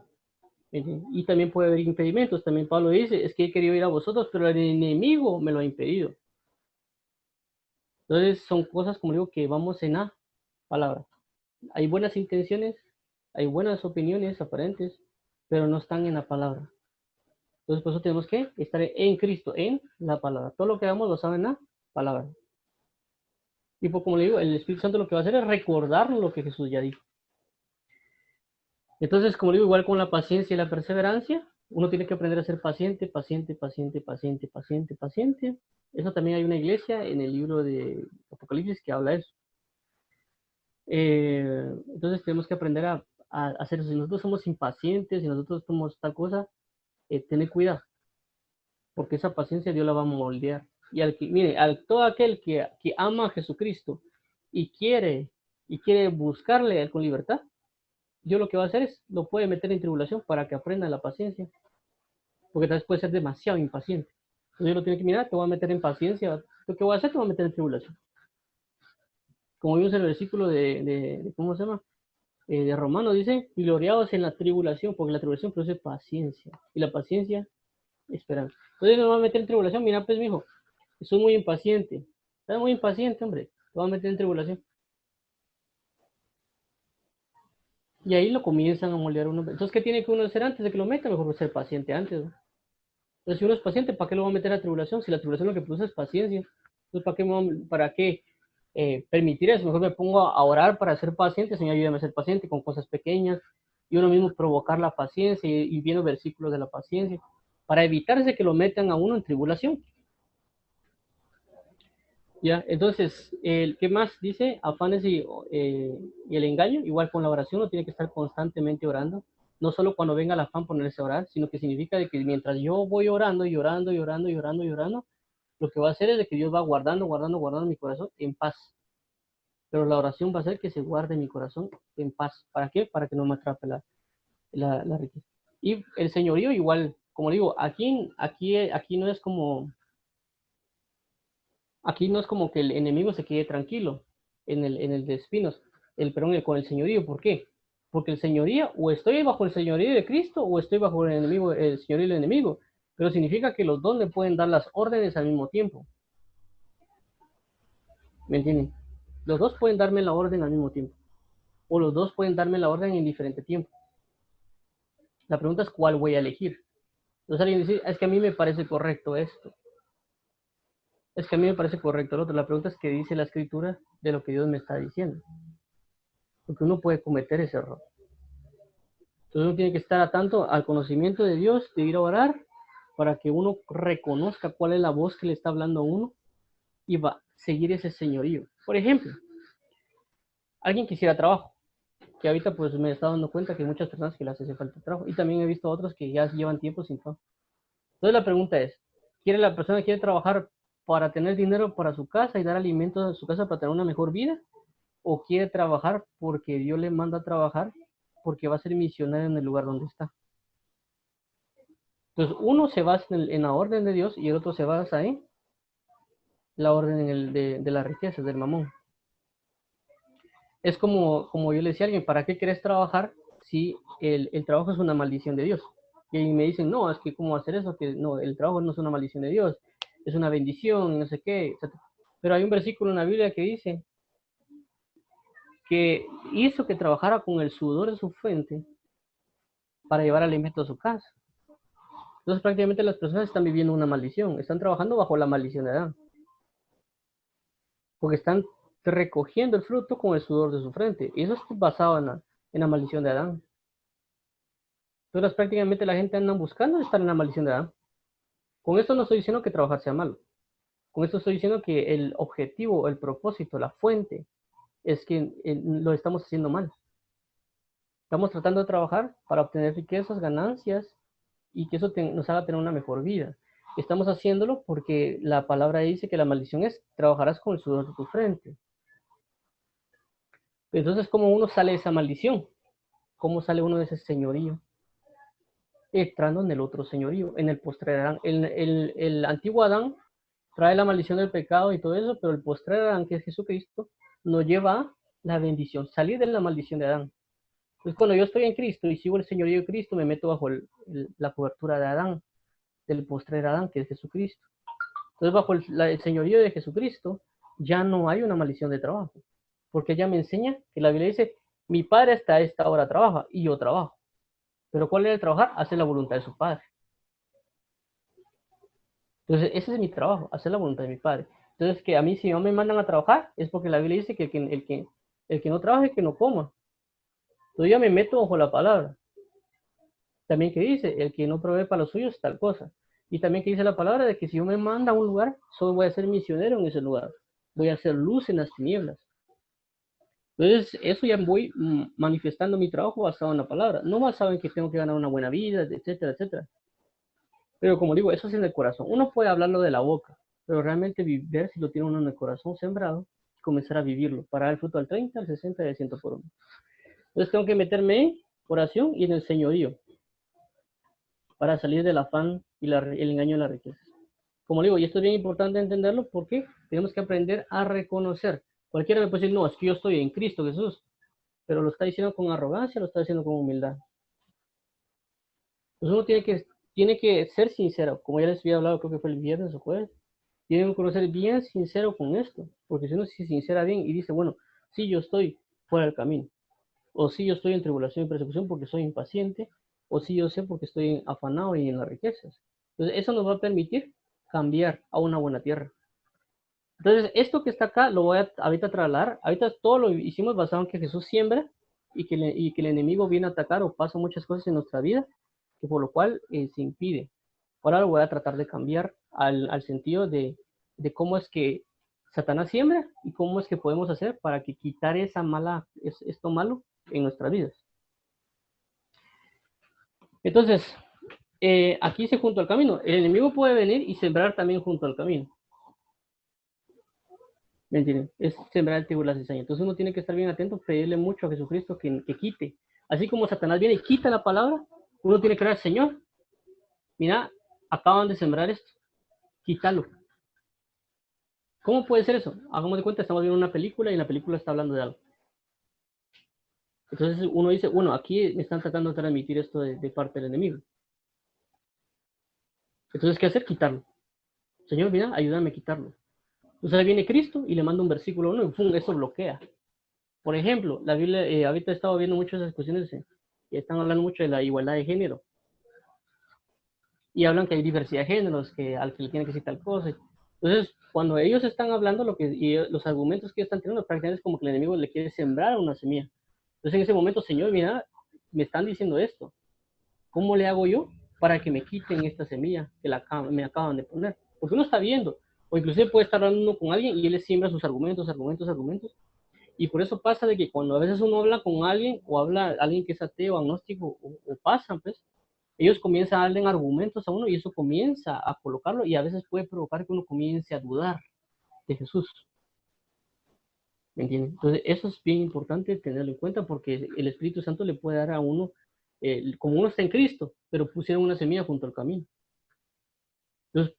Y también puede haber impedimentos. También Pablo dice, es que he querido ir a vosotros, pero el enemigo me lo ha impedido. Entonces son cosas, como digo, que vamos en la palabra. Hay buenas intenciones, hay buenas opiniones aparentes, pero no están en la palabra. Entonces, por eso tenemos que estar en Cristo, en la palabra. Todo lo que hagamos lo sabe en la palabra. Y pues, como le digo, el Espíritu Santo lo que va a hacer es recordarnos lo que Jesús ya dijo. Entonces, como le digo, igual con la paciencia y la perseverancia, uno tiene que aprender a ser paciente, paciente, paciente, paciente, paciente, paciente. Eso también hay una iglesia en el libro de Apocalipsis que habla de eso. Entonces tenemos que aprender a hacer eso. Si nosotros somos impacientes, si nosotros somos tal cosa, tener cuidado, porque esa paciencia Dios la va a moldear. Y mire, todo aquel que ama a Jesucristo y quiere buscarle con libertad, Dios lo que va a hacer es, lo puede meter en tribulación para que aprenda la paciencia, porque tal vez puede ser demasiado impaciente. Entonces Dios lo tiene que mirar, te voy a meter en paciencia, lo que voy a hacer te voy a meter en tribulación. Como vimos en el versículo ¿cómo se llama? De Romano dice, gloriados en la tribulación, porque la tribulación produce paciencia, y la paciencia, esperanza. Entonces me va a meter en tribulación, mira pues, mijo, soy muy impaciente. Estás muy impaciente, hombre. Te va a meter en tribulación. Y ahí lo comienzan a moldear uno. Entonces, ¿qué tiene que uno hacer antes de que lo meta? Mejor ser paciente antes, ¿no? Entonces, si uno es paciente, ¿para qué lo va a meter a tribulación? Si la tribulación lo que produce es paciencia. Entonces, ¿para qué permitir eso? Mejor me pongo a orar para ser paciente. Señor, ayúdame a ser paciente con cosas pequeñas. Y uno mismo provocar la paciencia y viendo versículos de la paciencia para evitarse que lo metan a uno en tribulación. Ya, entonces, ¿qué más dice? Afanes y el engaño, igual con la oración, uno tiene que estar constantemente orando, no solo cuando venga el afán ponerse a orar, sino que significa de que mientras yo voy orando y orando y orando y orando y orando, lo que va a hacer es de que Dios va guardando, guardando, guardando mi corazón en paz. Pero la oración va a hacer que se guarde mi corazón en paz. ¿Para qué? Para que no me atrape la riqueza. Y el señorío igual, como digo, aquí no es como Aquí no es como que el enemigo se quede tranquilo en el de espinos, perdón, con el señorío. ¿Por qué? Porque el señorío, o estoy bajo el señorío de Cristo, o estoy bajo el señorío del enemigo. Pero significa que los dos le pueden dar las órdenes al mismo tiempo. ¿Me entienden? Los dos pueden darme la orden al mismo tiempo. O los dos pueden darme la orden en diferente tiempo. La pregunta es cuál voy a elegir. Entonces alguien dice, es que a mí me parece correcto esto. Es que a mí me parece correcto el otro. La pregunta es qué dice la escritura de lo que Dios me está diciendo. Porque uno puede cometer ese error. Entonces uno tiene que estar atento al conocimiento de Dios, de ir a orar, para que uno reconozca cuál es la voz que le está hablando a uno y va a seguir ese señorío. Por ejemplo, alguien quisiera trabajo, que ahorita pues me he estado dando cuenta que hay muchas personas que les hace falta trabajo y también he visto otros que ya llevan tiempo sin trabajo. Entonces la pregunta es, ¿quiere la persona quiere trabajar para tener dinero para su casa y dar alimentos a su casa para tener una mejor vida? ¿O quiere trabajar porque Dios le manda a trabajar porque va a ser misionario en el lugar donde está? Entonces uno se basa en la orden de Dios y el otro se basa en la orden de las riquezas, del mamón. Es como yo le decía a alguien, ¿para qué quieres trabajar si el trabajo es una maldición de Dios? Y me dicen, no, es que cómo hacer eso, que no, el trabajo no es una maldición de Dios, es una bendición, no sé qué, etc. Pero hay un versículo en la Biblia que dice que hizo que trabajara con el sudor de su frente para llevar alimento a su casa. Entonces prácticamente las personas están viviendo una maldición, están trabajando bajo la maldición de Adán, porque están recogiendo el fruto con el sudor de su frente. Y eso es basado en la maldición de Adán. Entonces prácticamente la gente anda buscando estar en la maldición de Adán. Con esto no estoy diciendo que trabajar sea malo. Con esto estoy diciendo que el objetivo, el propósito, la fuente, es que lo estamos haciendo mal. Estamos tratando de trabajar para obtener riquezas, ganancias y que eso nos haga tener una mejor vida. Estamos haciéndolo porque la palabra dice que la maldición es trabajarás con el sudor de tu frente. Entonces, ¿cómo uno sale de esa maldición? ¿Cómo sale uno de ese señorío? Entrando en el otro señorío, en el postrer Adán. El antiguo Adán trae la maldición del pecado y todo eso, pero el postrer Adán, que es Jesucristo, nos lleva a la bendición, salir de la maldición de Adán. Entonces, cuando yo estoy en Cristo y sigo el señorío de Cristo, me meto bajo la cobertura de Adán, del postrer Adán, que es Jesucristo. Entonces, bajo el señorío de Jesucristo, ya no hay una maldición de trabajo, porque ella me enseña que la Biblia dice, mi padre hasta esta hora trabaja y yo trabajo. Pero ¿cuál es el trabajar? Hacer la voluntad de su padre. Entonces, ese es mi trabajo, hacer la voluntad de mi padre. Entonces, que a mí si no me mandan a trabajar, es porque la Biblia dice que el que no trabaje, que no coma. Entonces yo me meto bajo la palabra. También que dice, el que no provee para los suyos, tal cosa. Y también que dice la palabra de que si yo me manda a un lugar, solo voy a ser misionero en ese lugar. Voy a hacer luz en las tinieblas. Entonces, eso ya voy manifestando mi trabajo basado en la palabra. No basado en que tengo que ganar una buena vida, etcétera, etcétera. Pero como digo, eso es en el corazón. Uno puede hablarlo de la boca, pero realmente ver si lo tiene uno en el corazón sembrado y comenzar a vivirlo para dar el fruto al 30, al 60 y al 100 por uno. Entonces tengo que meterme en oración y en el señorío para salir del afán y el engaño de la riqueza. Como digo, y esto es bien importante entenderlo porque tenemos que aprender a reconocer. Cualquiera me puede decir, no, es que yo estoy en Cristo Jesús, pero lo está diciendo con arrogancia, lo está diciendo con humildad. Entonces uno tiene que ser sincero, como ya les había hablado, creo que fue el viernes o jueves, tienen que ser bien sincero con esto, porque si uno se sincera bien y dice, bueno, sí, yo estoy fuera del camino, o sí, yo estoy en tribulación y persecución porque soy impaciente, o sí, yo sé porque estoy afanado y en las riquezas. Entonces, eso nos va a permitir cambiar a una buena tierra. Entonces, esto que está acá lo voy a ahorita trasladar. Ahorita todo lo hicimos basado en que Jesús siembra y que el enemigo viene a atacar o pasa muchas cosas en nuestra vida, que por lo cual se impide. Ahora lo voy a tratar de cambiar al sentido de cómo es que Satanás siembra y cómo es que podemos hacer para que quitar esto malo en nuestras vidas. Entonces, aquí dice junto al camino. El enemigo puede venir y sembrar también junto al camino. ¿Me entienden? Es sembrar el trigo y la cizaña. Entonces uno tiene que estar bien atento, pedirle mucho a Jesucristo que quite. Así como Satanás viene y quita la palabra, uno tiene que orar, Señor, mira, acaban de sembrar esto, quítalo. ¿Cómo puede ser eso? Hagamos de cuenta, estamos viendo una película y en la película está hablando de algo. Entonces uno dice, bueno, aquí me están tratando de transmitir esto de parte del enemigo. Entonces, ¿qué hacer? Quitarlo. Señor, mira, ayúdame a quitarlo. Entonces ahí viene Cristo y le manda un versículo 1 y ¡pum! Eso bloquea. Por ejemplo, la Biblia, ahorita he estado viendo muchas discusiones que están hablando mucho de la igualdad de género. Y hablan que hay diversidad de géneros, que al que le tiene que decir tal cosa. Entonces, cuando ellos están hablando, los argumentos que están teniendo, prácticamente es como que el enemigo le quiere sembrar una semilla. Entonces, en ese momento, Señor, mira, me están diciendo esto. ¿Cómo le hago yo para que me quiten esta semilla que me acaban de poner? Porque uno está viendo, o inclusive puede estar hablando con alguien y él le siembra sus argumentos, y por eso pasa de que cuando a veces uno habla con alguien, o habla alguien que es ateo, agnóstico, o pasan, pues, ellos comienzan a darle argumentos a uno y eso comienza a colocarlo y a veces puede provocar que uno comience a dudar de Jesús. ¿Me entienden? Entonces, eso es bien importante tenerlo en cuenta porque el Espíritu Santo le puede dar a uno, como uno está en Cristo, pero pusieron una semilla junto al camino. Entonces,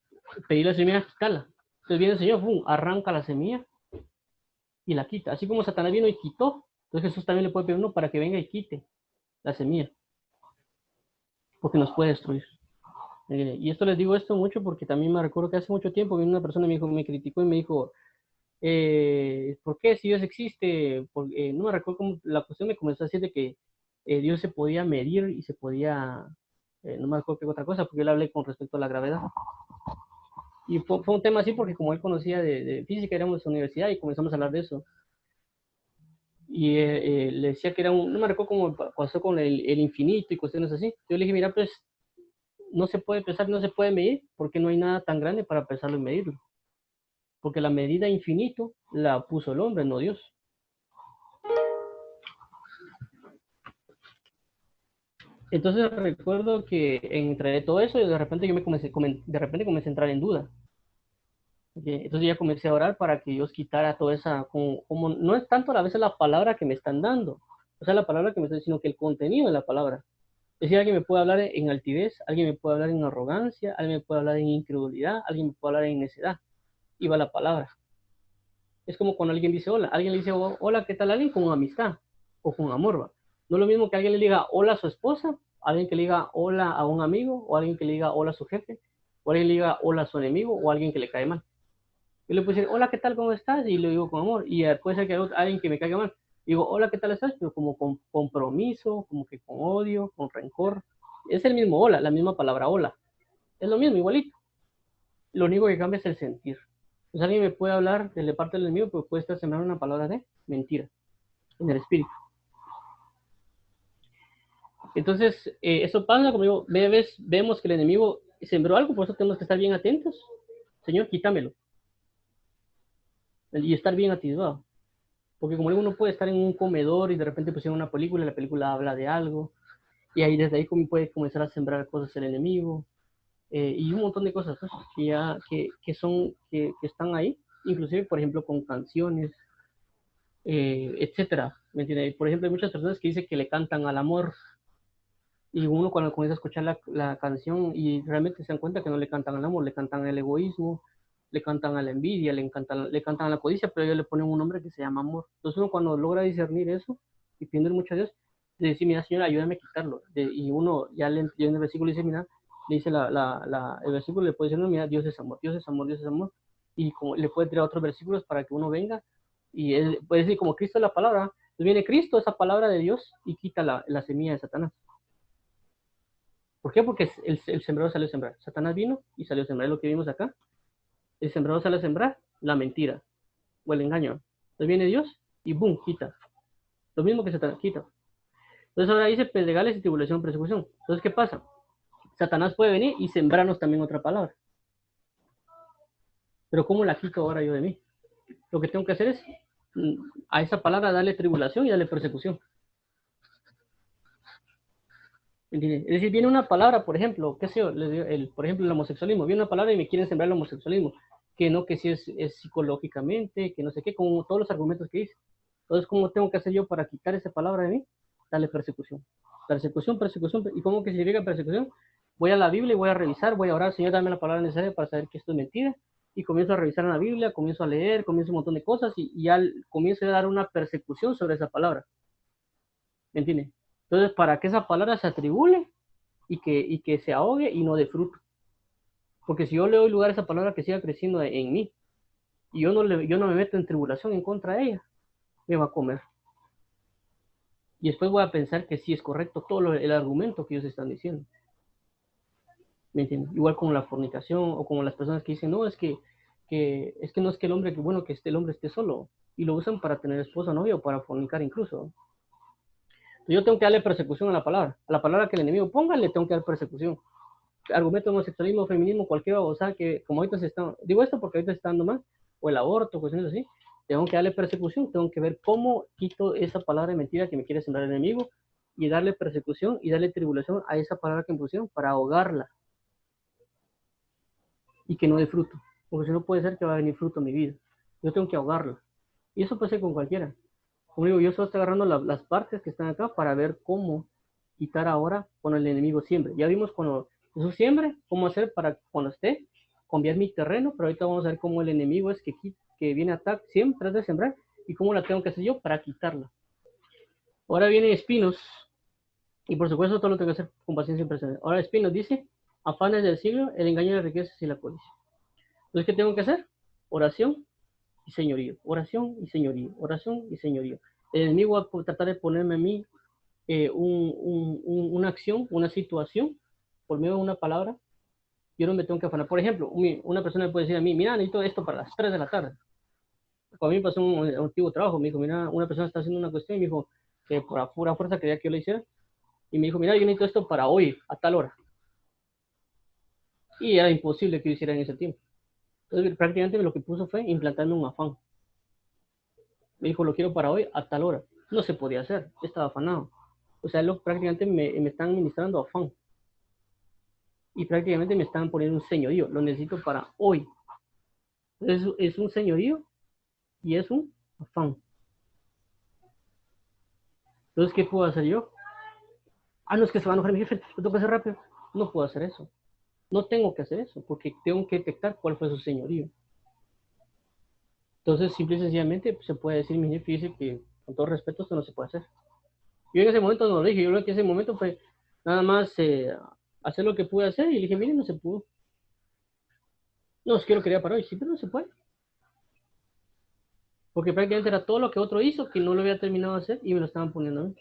pedir la semilla, quitarla. Entonces viene el Señor, ¡pum!, arranca la semilla y la quita. Así como Satanás vino y quitó, entonces Jesús también le puede pedir a uno para que venga y quite la semilla, porque nos puede destruir. Y esto les digo esto mucho porque también me recuerdo que hace mucho tiempo vino una persona me criticó y me dijo, ¿por qué si Dios existe? No me recuerdo cómo la cuestión me comenzó a decir de que Dios se podía medir y se podía, no me recuerdo qué otra cosa, porque yo le hablé con respecto a la gravedad. Y fue un tema así porque como él conocía de física, éramos en la universidad y comenzamos a hablar de eso. Y le decía que era no me recuerdo cómo pasó con el infinito y cuestiones así. Yo le dije, mira, pues no se puede pesar, no se puede medir, porque no hay nada tan grande para pesarlo y medirlo. Porque la medida infinito la puso el hombre, no Dios. Entonces recuerdo que entre todo eso, de repente comencé a entrar en duda. Entonces ya comencé a orar para que Dios quitara toda esa, como no es tanto a veces la palabra que me están dando, o sea, la palabra que me están, sino que el contenido de la palabra. Es decir, alguien me puede hablar en altivez, alguien me puede hablar en arrogancia, alguien me puede hablar en incredulidad, alguien me puede hablar en necedad. Y va la palabra. Es como cuando alguien dice hola, alguien le dice hola, ¿qué tal? Alguien con amistad o con amor, ¿va? No es lo mismo que alguien le diga hola a su esposa, alguien que le diga hola a un amigo, o alguien que le diga hola a su jefe, o alguien que le diga hola a su enemigo, o alguien que le cae mal. Yo le puedo decir hola, ¿qué tal? ¿Cómo estás? Y le digo con amor. Y puede ser que alguien que me caiga mal. Digo hola, ¿qué tal estás? Pero como con compromiso, como que con odio, con rencor. Es el mismo hola, la misma palabra hola. Es lo mismo, igualito. Lo único que cambia es el sentir. Pues alguien me puede hablar de parte del enemigo, pero puede estar sembrando una palabra de mentira en el espíritu. Entonces, eso pasa, como digo, vemos que el enemigo sembró algo, por eso tenemos que estar bien atentos. Señor, quítamelo. Y estar bien atisbado. Porque como digo, uno puede estar en un comedor y de repente pusieron una película y la película habla de algo. Y ahí desde ahí puede comenzar a sembrar cosas el enemigo. Y un montón de cosas, ¿no?, que están ahí. Inclusive, por ejemplo, con canciones, etcétera. ¿Me entiendes? Por ejemplo, hay muchas personas que dicen que le cantan al amor y uno cuando comienza a escuchar la canción y realmente se dan cuenta que no le cantan al amor, le cantan al egoísmo, le cantan a la envidia, le cantan a la codicia, pero ellos le ponen un nombre que se llama amor. Entonces uno cuando logra discernir eso y pidiendo mucho a Dios, le dice, mira, Señor, ayúdame a quitarlo. Y uno ya en el versículo dice, mira, le dice el versículo, le puede decir, no, mira, Dios es amor, Dios es amor, Dios es amor. Y como le puede tirar otros versículos para que uno venga y él puede decir, como Cristo es la palabra, entonces viene Cristo, esa palabra de Dios, y quita la semilla de Satanás. ¿Por qué? Porque el sembrador salió a sembrar. Satanás vino y salió a sembrar. Es lo que vimos acá. El sembrador sale a sembrar la mentira o el engaño. Entonces viene Dios y ¡boom!, quita. Lo mismo que Satanás quita. Entonces ahora dice pedregales y tribulación, persecución. Entonces, ¿qué pasa? Satanás puede venir y sembrarnos también otra palabra. Pero ¿cómo la quito ahora yo de mí? Lo que tengo que hacer es a esa palabra darle tribulación y darle persecución. ¿Entiendes? Es decir, viene una palabra, por ejemplo, qué sé yo, por ejemplo, el homosexualismo. Viene una palabra y me quieren sembrar el homosexualismo. Que no, que si es psicológicamente, que no sé qué, como todos los argumentos que dice. Entonces, ¿cómo tengo que hacer yo para quitar esa palabra de mí? Darle persecución. Persecución, persecución. ¿Y cómo que significa persecución? Voy a la Biblia y voy a revisar, voy a orar, Señor, dame la palabra necesaria para saber que esto es mentira. Y comienzo a revisar en la Biblia, comienzo a leer, comienzo un montón de cosas y ya comienzo a dar una persecución sobre esa palabra. ¿Me entiendes? Entonces, para que esa palabra se atribule y que se ahogue y no dé fruto. Porque si yo le doy lugar a esa palabra que siga creciendo en mí y yo no me meto en tribulación en contra de ella, me va a comer. Y después voy a pensar que sí es correcto todo el argumento que ellos están diciendo. ¿Me entiendes? Igual como la fornicación o como las personas que dicen, no, es que no es que el hombre, que bueno, que el hombre esté solo. Y lo usan para tener esposa o novio o para fornicar incluso. Yo tengo que darle persecución a la palabra que el enemigo ponga, le tengo que dar persecución. Argumento de homosexualismo, feminismo, cualquier cosa que, como ahorita se está, digo esto porque ahorita se está dando más, o el aborto, cuestiones así, tengo que darle persecución, tengo que ver cómo quito esa palabra de mentira que me quiere sembrar el enemigo y darle persecución y darle tribulación a esa palabra que me pusieron para ahogarla y que no dé fruto, porque si no puede ser que va a venir fruto en mi vida. Yo tengo que ahogarla. Y eso puede ser con cualquiera. Como digo, yo solo estoy agarrando las partes que están acá para ver cómo quitar ahora cuando el enemigo siembre. Ya vimos cuando Jesús siembre, cómo hacer para cuando esté, cambiar mi terreno, pero ahorita vamos a ver cómo el enemigo es que viene a atacar siempre de sembrar y cómo la tengo que hacer yo para quitarla. Ahora vienen espinos, y por supuesto todo lo tengo que hacer con paciencia y perseverancia. Ahora espinos dice, afanes del siglo, el engaño de riquezas y la codicia. Entonces, ¿qué tengo que hacer? Oración y señorío, oración y señorío, oración y señorío. El enemigo va a tratar de ponerme a mí una acción, una situación, por medio de una palabra, yo no me tengo que afanar. Por ejemplo, una persona me puede decir a mí, mira, necesito esto para las 3 de la tarde. Cuando a mí me pasó un antiguo trabajo, me dijo, mira, una persona está haciendo una cuestión y me dijo que por pura fuerza quería que yo lo hiciera. Y me dijo, mira, yo necesito esto para hoy, a tal hora. Y era imposible que yo hiciera en ese tiempo. Entonces, prácticamente lo que puso fue implantarme un afán. Me dijo, lo quiero para hoy, a tal hora. No se podía hacer, estaba afanado. O sea, prácticamente me están administrando afán. Y prácticamente me están poniendo un señorío. Lo necesito para hoy. Es un señorío y es un afán. Entonces, ¿qué puedo hacer yo? Ah, no, es que se va a enojar mi jefe, lo tengo que hacer rápido. No puedo hacer eso. No tengo que hacer eso, porque tengo que detectar cuál fue su señorío. Entonces, simple y sencillamente, pues, se puede decir, mi jefe dice que, con todo respeto, esto no se puede hacer. Yo en ese momento no lo dije, yo lo que en ese momento fue nada más hacer lo que pude hacer y le dije, mire, no se pudo. No, es que lo quería para hoy, sí, pero no se puede. Porque prácticamente era todo lo que otro hizo que no lo había terminado de hacer y me lo estaban poniendo a mí.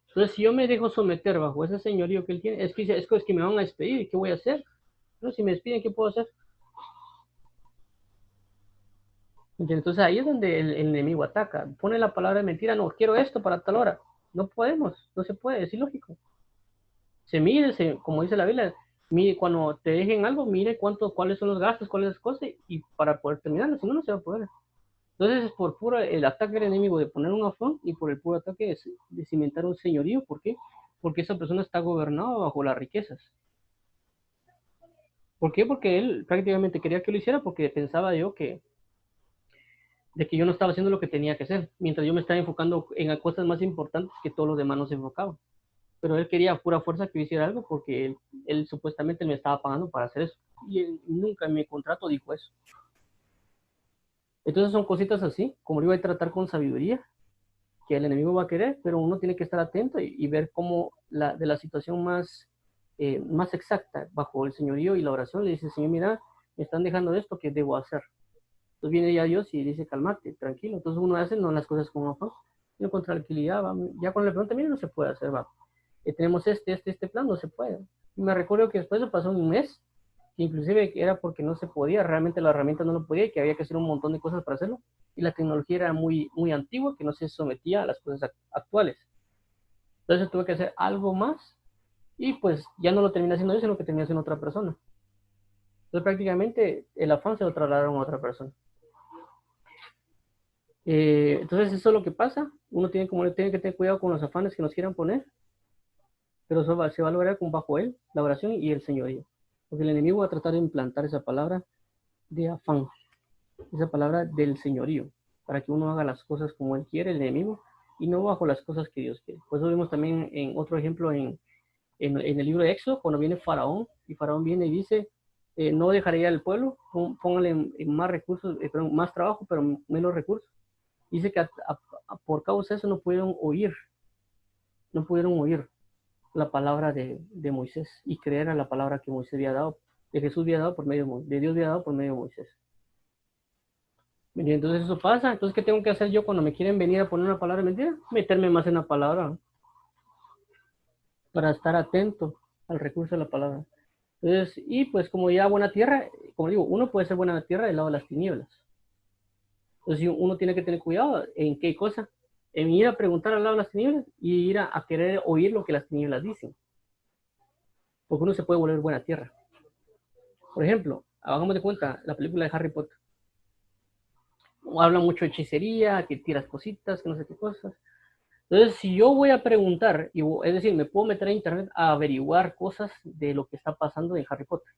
Entonces, si yo me dejo someter bajo ese señorío que él tiene, es que me van a despedir, ¿qué voy a hacer? No, si me despiden, ¿qué puedo hacer? Entonces ahí es donde el enemigo ataca. Pone la palabra de mentira, no, quiero esto para tal hora. No podemos, no se puede, es ilógico. Se mide, como dice la Biblia, mide, cuando te dejen algo, mire cuáles son los gastos, cuáles son las cosas, y para poder terminarlo, si no, no se va a poder. Entonces es por puro el ataque del enemigo de poner un afán y por el puro ataque de cimentar un señorío. ¿Por qué? Porque esa persona está gobernada bajo las riquezas. ¿Por qué? Porque él prácticamente quería que lo hiciera porque pensaba yo de que yo no estaba haciendo lo que tenía que hacer, mientras yo me estaba enfocando en cosas más importantes que todos los demás no se enfocaban. Pero él quería a pura fuerza que yo hiciera algo porque él supuestamente me estaba pagando para hacer eso. Y él nunca en mi contrato dijo eso. Entonces son cositas así, como digo, hay que tratar con sabiduría, que el enemigo va a querer, pero uno tiene que estar atento y ver cómo de la situación más exacta, bajo el señorío y la oración, le dice, Señor, mira, me están dejando esto, ¿qué debo hacer? Entonces viene ya Dios y dice, cálmate, tranquilo. Entonces uno hace no las cosas como afán, sino con tranquilidad. Va. Ya cuando le pregunta, mira, no se puede hacer, va. Tenemos este plan, no se puede. Y me recuerdo que después se pasó un mes, que inclusive era porque no se podía, realmente la herramienta no lo podía y que había que hacer un montón de cosas para hacerlo. Y la tecnología era muy, muy antigua, que no se sometía a las cosas actuales. Entonces tuve que hacer algo más y pues ya no lo terminé haciendo yo, sino que terminé haciendo otra persona. Entonces prácticamente el afán se lo trasladaron a otra persona. Entonces eso es lo que pasa. Uno tiene que tener cuidado con los afanes que nos quieran poner, pero se va a lograr con bajo él, la oración y el señorío. Porque el enemigo va a tratar de implantar esa palabra de afán, esa palabra del señorío, para que uno haga las cosas como él quiere, el enemigo, y no bajo las cosas que Dios quiere. Por eso vemos también en otro ejemplo en el libro de Éxodo, cuando viene Faraón, y Faraón viene y dice, no dejaría al pueblo, póngale en más recursos, perdón, más trabajo, pero menos recursos. Dice que por causa de eso no pudieron oír la palabra de Moisés y creer a la palabra que Moisés había dado, de Jesús había dado por medio de Dios había dado por medio de Moisés. Entonces eso pasa. Entonces, ¿qué tengo que hacer yo cuando me quieren venir a poner una palabra mentira? Meterme más en la palabra. para estar atento al recurso de la palabra. Entonces, y pues como ya buena tierra, como digo, uno puede ser buena tierra del lado de las tinieblas. Entonces uno tiene que tener cuidado en qué cosa, en ir a preguntar al lado de las tinieblas y ir a querer oír lo que las tinieblas dicen. Porque uno se puede volver buena tierra. Por ejemplo, hagamos de cuenta la película de Harry Potter. Habla mucho de hechicería, que tiras cositas, que no sé qué cosas. Entonces, si yo voy a preguntar, es decir, me puedo meter a internet a averiguar cosas de lo que está pasando en Harry Potter.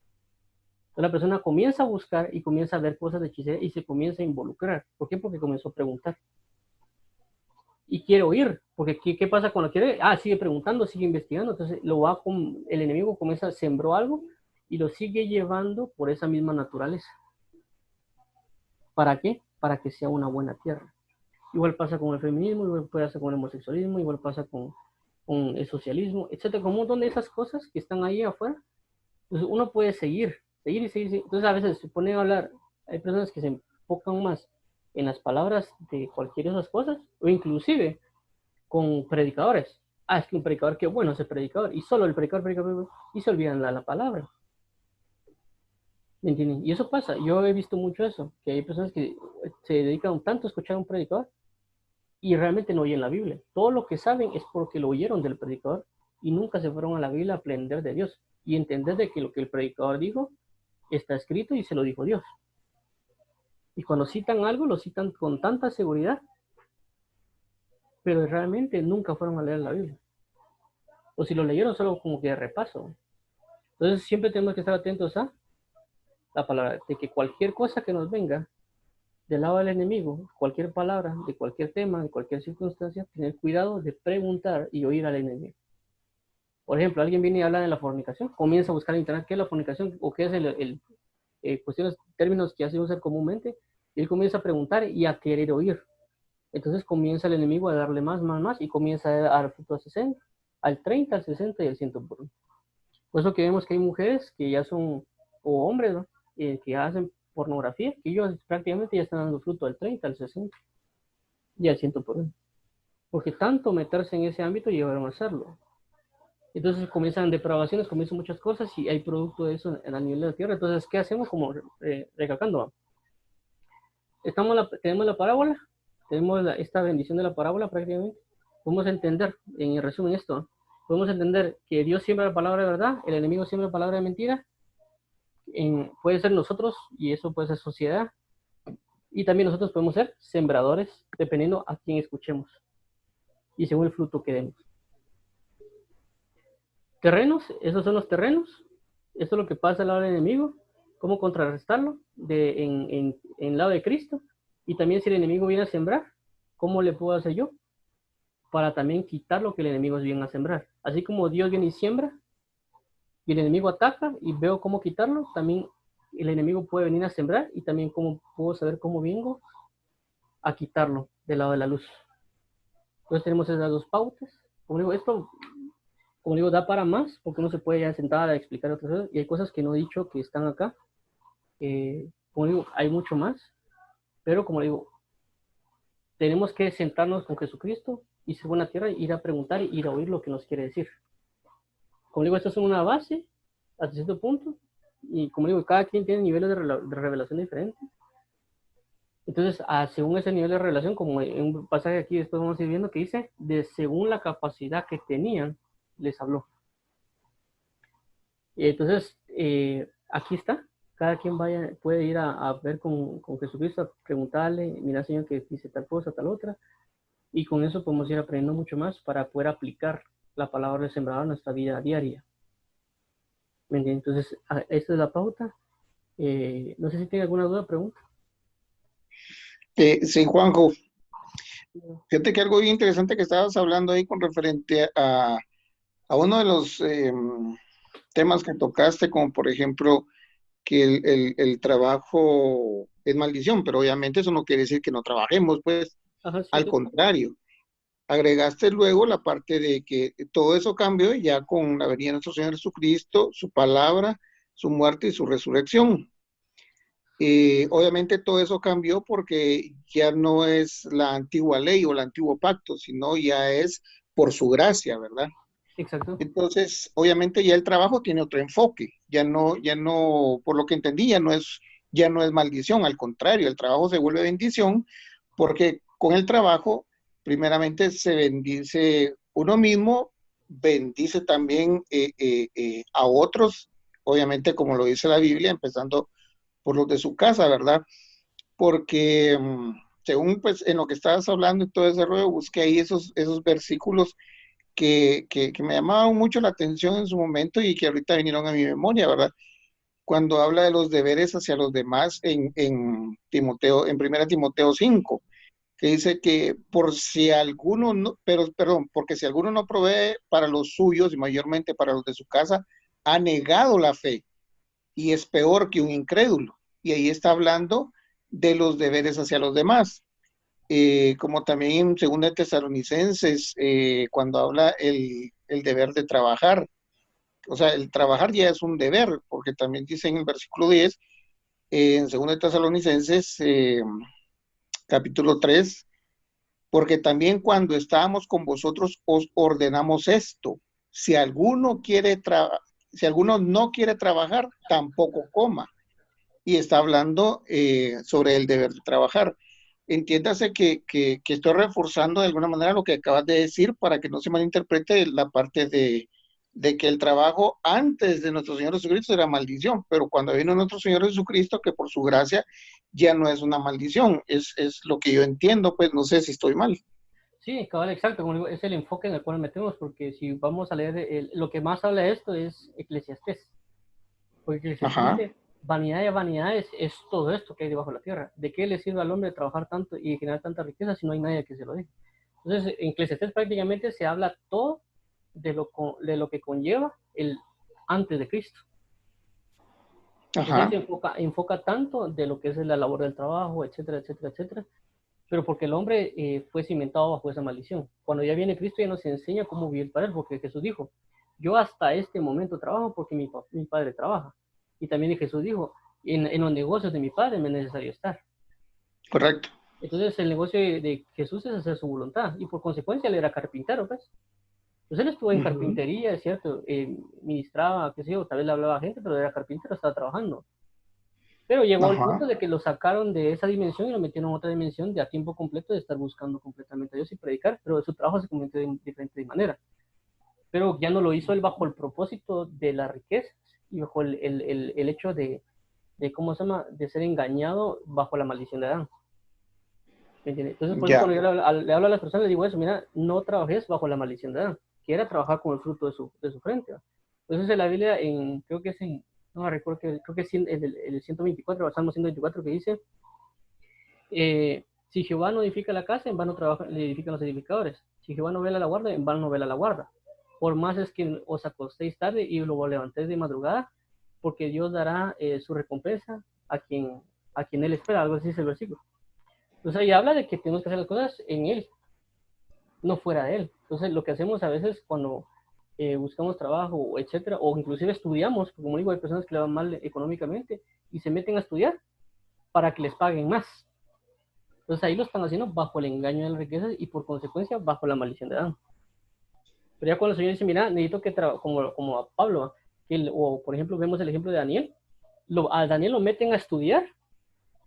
Entonces, la persona comienza a buscar y comienza a ver cosas de hechicería y se comienza a involucrar. ¿Por qué? Porque comenzó a preguntar. Y quiere oír, porque ¿qué pasa cuando quiere? Sigue preguntando, sigue investigando. Entonces, el enemigo comienza, sembró algo y lo sigue llevando por esa misma naturaleza. ¿Para qué? Para que sea una buena tierra. Igual pasa con el feminismo, igual pasa con el homosexualismo, igual pasa con el socialismo, etcétera, con un montón de esas cosas que están ahí afuera. Entonces uno puede seguir y seguir. Entonces a veces se pone a hablar, hay personas que se enfocan más en las palabras de cualquiera de esas cosas, o inclusive con predicadores. Es que un predicador, qué bueno ese predicador, y solo el predicador, y se olvidan la palabra. ¿Me entienden? Y eso pasa, yo he visto mucho eso, que hay personas que se dedican tanto a escuchar a un predicador y realmente no oyen la Biblia. Todo lo que saben es porque lo oyeron del predicador y nunca se fueron a la Biblia a aprender de Dios y entender de que lo que el predicador dijo está escrito y se lo dijo Dios. Y cuando citan algo, lo citan con tanta seguridad, pero realmente nunca fueron a leer la Biblia. O si lo leyeron solo como que de repaso. Entonces siempre tenemos que estar atentos a la palabra, de que cualquier cosa que nos venga del lado del enemigo, cualquier palabra, de cualquier tema, de cualquier circunstancia, tener cuidado de preguntar y oír al enemigo. Por ejemplo, alguien viene y habla de la fornicación, comienza a buscar en internet qué es la fornicación o qué es cuestiones, términos que se usan comúnmente, y él comienza a preguntar y a querer oír. Entonces comienza el enemigo a darle más, y comienza a dar fruto al 60, al 30, al 60 y al 100 por uno. Por eso que vemos que hay mujeres que ya son, o hombres, ¿no? Que hacen pornografía, que ellos prácticamente ya están dando fruto al 30, al 60 y al 100 por uno. Porque tanto meterse en ese ámbito llegaron a hacerlo. Entonces comienzan depravaciones, comienzan muchas cosas y hay producto de eso a nivel de la tierra. Entonces, ¿qué hacemos? Como recalcando, tenemos la parábola, tenemos esta bendición de la parábola prácticamente. Podemos entender, en resumen esto, podemos entender que Dios siembra la palabra de verdad, el enemigo siembra la palabra de mentira, puede ser nosotros y eso puede ser sociedad, y también nosotros podemos ser sembradores dependiendo a quién escuchemos y según el fruto que demos. Terrenos, esos son los terrenos, esto es lo que pasa al lado del enemigo, cómo contrarrestarlo en el lado de Cristo, y también si el enemigo viene a sembrar, ¿cómo le puedo hacer yo? Para también quitar lo que el enemigo viene a sembrar. Así como Dios viene y siembra, y el enemigo ataca, y veo cómo quitarlo, también el enemigo puede venir a sembrar, y también cómo puedo saber cómo vengo a quitarlo del lado de la luz. Entonces tenemos esas dos pautas. Como digo, esto como digo, da para más, porque uno se puede ya sentar a explicar otras cosas, y hay cosas que no he dicho que están acá. Como digo, hay mucho más, pero como digo, tenemos que sentarnos con Jesucristo y ser buena tierra, ir a preguntar y ir a oír lo que nos quiere decir. Como digo, esto es una base hasta cierto punto, y como digo, cada quien tiene niveles de revelación diferentes. Entonces, según ese nivel de revelación, como en un pasaje aquí después vamos a ir viendo que dice, según la capacidad que tenían, les habló. Entonces, aquí está. Cada quien puede ir a ver con Jesucristo, a preguntarle, mira Señor que dice tal cosa, tal otra, y con eso podemos ir aprendiendo mucho más para poder aplicar la palabra del sembrador en nuestra vida diaria. ¿Me entiendes? Entonces, esta es la pauta. No sé si tiene alguna duda o pregunta. Sí, Juanjo, fíjate que algo bien interesante que estabas hablando ahí con referente a uno de los temas que tocaste, como por ejemplo que el trabajo es maldición, pero obviamente eso no quiere decir que no trabajemos, pues. Ajá, sí, Al sí. contrario, agregaste luego la parte de que todo eso cambió ya con la venida de nuestro Señor Jesucristo, su palabra, su muerte y su resurrección. Obviamente todo eso cambió porque ya no es la antigua ley o el antiguo pacto, sino ya es por su gracia, ¿verdad? Exacto. Entonces, obviamente ya el trabajo tiene otro enfoque, ya no, por lo que entendí, ya no es maldición, al contrario, el trabajo se vuelve bendición porque con el trabajo, primeramente se bendice uno mismo, bendice también a otros, obviamente como lo dice la Biblia, empezando por los de su casa, ¿verdad? Porque según pues en lo que estabas hablando y todo ese rollo, busqué ahí esos versículos que me llamaban mucho la atención en su momento y que ahorita vinieron a mi memoria, ¿verdad? Cuando habla de los deberes hacia los demás Timoteo, en 1 Timoteo 5, que dice que por si alguno no, pero perdón, porque si alguno no provee para los suyos y mayormente para los de su casa, ha negado la fe y es peor que un incrédulo. Y ahí está hablando de los deberes hacia los demás. Como también en 2 Tesalonicenses, cuando habla el deber de trabajar. O sea, el trabajar ya es un deber, porque también dice en el versículo 10, en 2 Tesalonicenses, capítulo 3, porque también cuando estábamos con vosotros os ordenamos esto, si alguno si alguno no quiere trabajar, tampoco coma. Y está hablando sobre el deber de trabajar. Entiéndase que estoy reforzando de alguna manera lo que acabas de decir para que no se malinterprete la parte de que el trabajo antes de nuestro Señor Jesucristo era maldición, pero cuando vino nuestro Señor Jesucristo, que por su gracia ya no es una maldición, es lo que yo entiendo, pues no sé si estoy mal. Sí, cabal, exacto. Como digo, es el enfoque en el cual metemos, porque si vamos a leer, lo que más habla de esto es Eclesiastés. Porque Eclesiastés Ajá, dice, vanidad de vanidades es todo esto que hay debajo de la tierra. ¿De qué le sirve al hombre trabajar tanto y generar tanta riqueza si no hay nadie que se lo dé? Entonces, en Eclesiastés prácticamente se habla todo de lo que conlleva el antes de Cristo. Entonces ajá, se enfoca tanto de lo que es la labor del trabajo, etcétera, etcétera, etcétera, pero porque el hombre fue cimentado bajo esa maldición. Cuando ya viene Cristo ya nos enseña cómo vivir para él, porque Jesús dijo, yo hasta este momento trabajo porque mi padre trabaja. Y también Jesús dijo, en los negocios de mi padre me es necesario estar. correcto. Entonces el negocio de Jesús es hacer su voluntad, y por consecuencia él era carpintero, pues. Pues él estuvo en Ujú, carpintería, es cierto, ministraba, qué sé yo, tal vez le hablaba a gente, pero era carpintero, estaba trabajando. Pero llegó al ajá, punto de que lo sacaron de esa dimensión y lo metieron en otra dimensión de a tiempo completo, de estar buscando completamente a Dios y predicar, pero su trabajo se convirtió de diferente manera. Pero ya no lo hizo él bajo el propósito de las riquezas y bajo el hecho ¿cómo se llama?, de ser engañado bajo la maldición de Adán. ¿Me entiendes? Entonces, por eso ya, cuando yo le hablo a las personas, le digo eso, mira, no trabajes bajo la maldición de Adán, que era trabajar con el fruto de su frente. ¿Va? Entonces, en la Biblia, creo que es no me recuerdo, creo que es el 124, el Salmo 124, que dice, si Jehová no edifica la casa, en vano trabajan, le edifican los edificadores. Si Jehová no vela la guarda, en vano no vela la guarda. Por más es que os acostéis tarde y lo levantéis de madrugada, porque Dios dará su recompensa a quien Él espera. Algo así es el versículo. Entonces ahí habla de que tenemos que hacer las cosas en Él, no fuera de Él. Entonces lo que hacemos a veces cuando buscamos trabajo, etcétera, o inclusive estudiamos, como digo, hay personas que le van mal económicamente y se meten a estudiar para que les paguen más. Entonces ahí lo están haciendo bajo el engaño de las riquezas y por consecuencia bajo la maldición de Adán. Pero ya cuando el Señor dice, mira, necesito que como a Pablo, o por ejemplo vemos el ejemplo de Daniel, a Daniel lo meten a estudiar,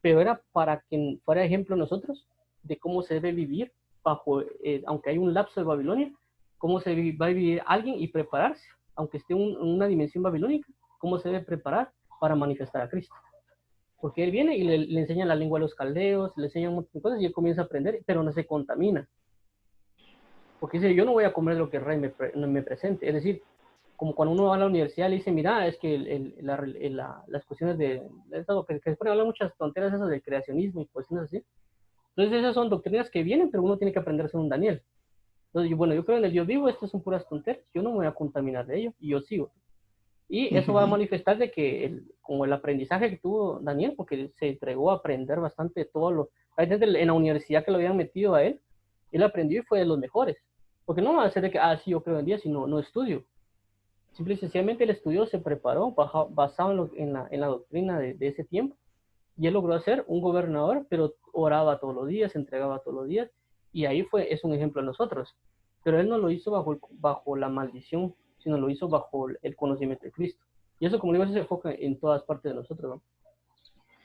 pero era para que fuera ejemplo a nosotros de cómo se debe vivir bajo, aunque hay un lapso de Babilonia, cómo se va a vivir alguien y prepararse, aunque esté en una dimensión babilónica, cómo se debe preparar para manifestar a Cristo. Porque él viene y le enseña la lengua a los caldeos, le enseña un montón de cosas y él comienza a aprender, pero no se contamina. Porque dice, yo no voy a comer lo que el rey me presente. Es decir, como cuando uno va a la universidad le dice, mira, es que las cuestiones de todo, que se pueden hablar muchas tonteras esas del creacionismo y cuestiones así. Entonces esas son doctrinas que vienen, pero uno tiene que aprender a ser un Daniel. Entonces, bueno, yo creo en el Dios vivo, estas son puras tonteras, yo no me voy a contaminar de ello y yo sigo. Y eso va a ujú, manifestar de que como el aprendizaje que tuvo Daniel, porque se entregó a aprender bastante de todo lo... Hay gente en la universidad que lo habían metido a él aprendió y fue de los mejores. Porque no va a ser de que, sí, yo creo en Dios, sino no estudio. Simple y sencillamente el estudio se preparó basado en la doctrina de ese tiempo y él logró ser un gobernador, pero oraba todos los días, se entregaba todos los días y ahí es un ejemplo a nosotros. pero él no lo hizo bajo la maldición, sino lo hizo bajo el conocimiento de Cristo. Y eso, como digo, se enfoca en todas partes de nosotros, ¿no?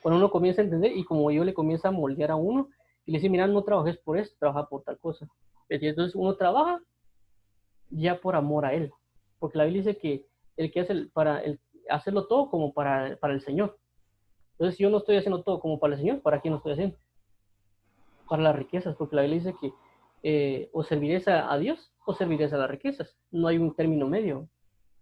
Cuando uno comienza a entender y como yo le comienza a moldear a uno y le dice, mira, no trabajes por esto, trabaja por tal cosa. Y entonces uno trabaja ya por amor a él, porque la Biblia dice que el que hace hacerlo todo como para el Señor. Entonces, si yo no estoy haciendo todo como para el Señor, ¿para quién lo estoy haciendo? Para las riquezas, porque la Biblia dice que o serviréis a Dios o serviréis a las riquezas. No hay un término medio.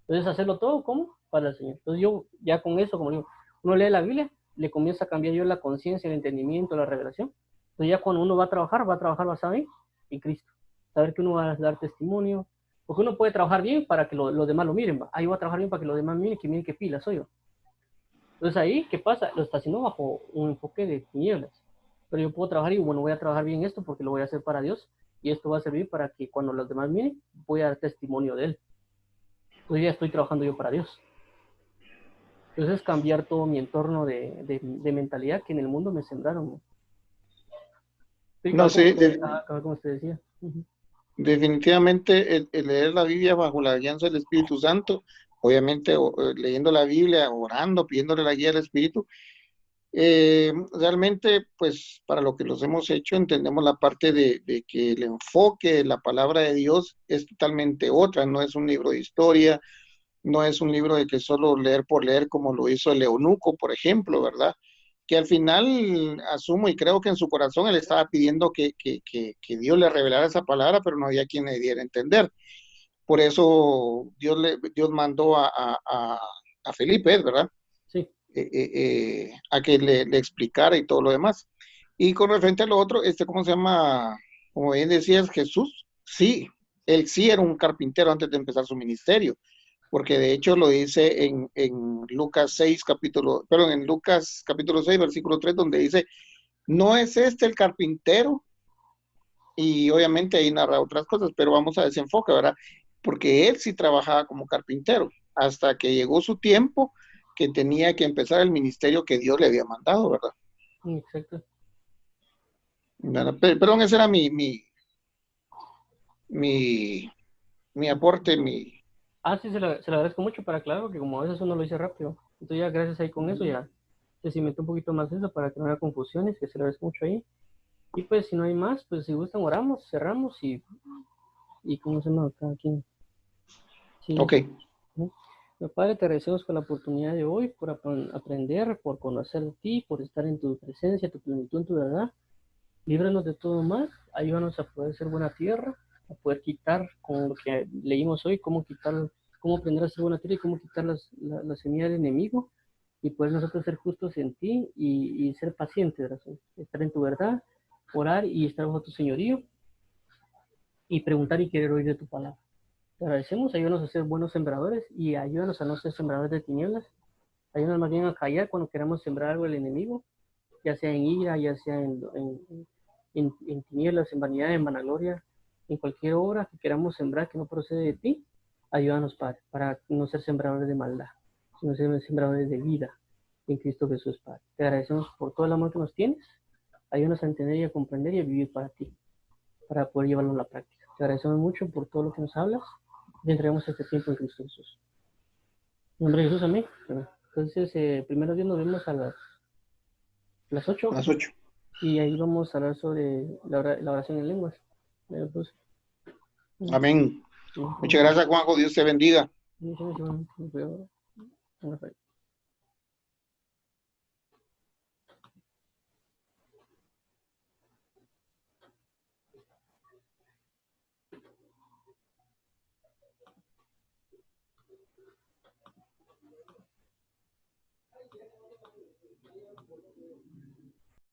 Entonces, hacerlo todo como para el Señor. Entonces, yo ya con eso, como digo, uno lee la Biblia, le comienza a cambiar yo la conciencia, el entendimiento, la revelación. Entonces, ya cuando uno va a trabajar basado en Cristo. Saber que uno va a dar testimonio, porque uno puede trabajar bien para que los demás lo miren. Ahí va a trabajar bien para que los demás miren qué pila soy yo. Entonces ahí, ¿qué pasa? Lo está haciendo bajo un enfoque de tinieblas. Pero yo puedo trabajar y bueno, voy a trabajar bien esto porque lo voy a hacer para Dios y esto va a servir para que cuando los demás miren, voy a dar testimonio de Él. Entonces ya estoy trabajando yo para Dios. Entonces es cambiar todo mi entorno de mentalidad que en el mundo me sembraron. No sé, Como usted decía. Uh-huh. definitivamente el leer la Biblia bajo la guianza del Espíritu Santo, obviamente leyendo la Biblia, orando, pidiéndole la guía del Espíritu, realmente, pues para lo que los hemos hecho, entendemos la parte de que el enfoque de la palabra de Dios es totalmente otra, no es un libro de historia, no es un libro de que solo leer por leer como lo hizo el eunuco, por ejemplo, ¿verdad? Que al final asumo y creo que en su corazón él estaba pidiendo que Dios le revelara esa palabra, pero no había quien le diera a entender. Por eso Dios mandó a Felipe, ¿verdad? Sí. A que le explicara y todo lo demás. Y con referente a lo otro, ¿cómo se llama? Como bien decías, Jesús, sí, él sí era un carpintero antes de empezar su ministerio, porque de hecho lo dice en Lucas 6, en Lucas capítulo 6, versículo 3, donde dice, no es este el carpintero, y obviamente ahí narra otras cosas, pero vamos a desenfocar, ¿verdad? Porque él sí trabajaba como carpintero, hasta que llegó su tiempo que tenía que empezar el ministerio que Dios le había mandado, ¿verdad? Exacto. Perdón, ese era mi, mi aporte, mi... Sí, se lo agradezco mucho para claro, que como a veces uno lo dice rápido. Entonces ya gracias ahí con eso ya se cimentó un poquito más eso para que no haya confusiones, que se lo agradezco mucho ahí. Y pues si no hay más, pues si gustan oramos, cerramos y cómo se llama cada quien. Sí. Ok, ¿No? Padre, te agradecemos por la oportunidad de hoy, por aprender, por conocer de ti, por estar en tu presencia, tu plenitud, en tu verdad. Líbranos de todo mal, ayúdanos a poder ser buena tierra, a poder quitar, con lo que leímos hoy, cómo aprender a ser buena tierra y cómo quitar la semilla del enemigo y poder nosotros ser justos en ti y ser pacientes, ¿verdad? Estar en tu verdad, orar y estar bajo tu señorío y preguntar y querer oír de tu palabra. Te agradecemos, ayúdanos a ser buenos sembradores y ayúdanos a no ser sembradores de tinieblas. Ayúdanos más bien a callar cuando queramos sembrar algo del enemigo, ya sea en ira, ya sea en tinieblas, en vanidad, en vanagloria, en cualquier obra que queramos sembrar que no procede de ti. Ayúdanos, Padre, para no ser sembradores de maldad, sino ser sembradores de vida en Cristo Jesús, Padre. Te agradecemos por todo el amor que nos tienes. Ayúdanos a entender y a comprender y a vivir para ti, para poder llevarlo a la práctica. Te agradecemos mucho por todo lo que nos hablas y entregamos este tiempo en Cristo Jesús. En nombre de Jesús, amén. Bueno, entonces, primero Dios, nos vemos a las 8 a las 8. y ahí vamos a hablar sobre la oración en lenguas. Pues, Amén. sí, Muchas gracias, Juanjo. Dios te bendiga.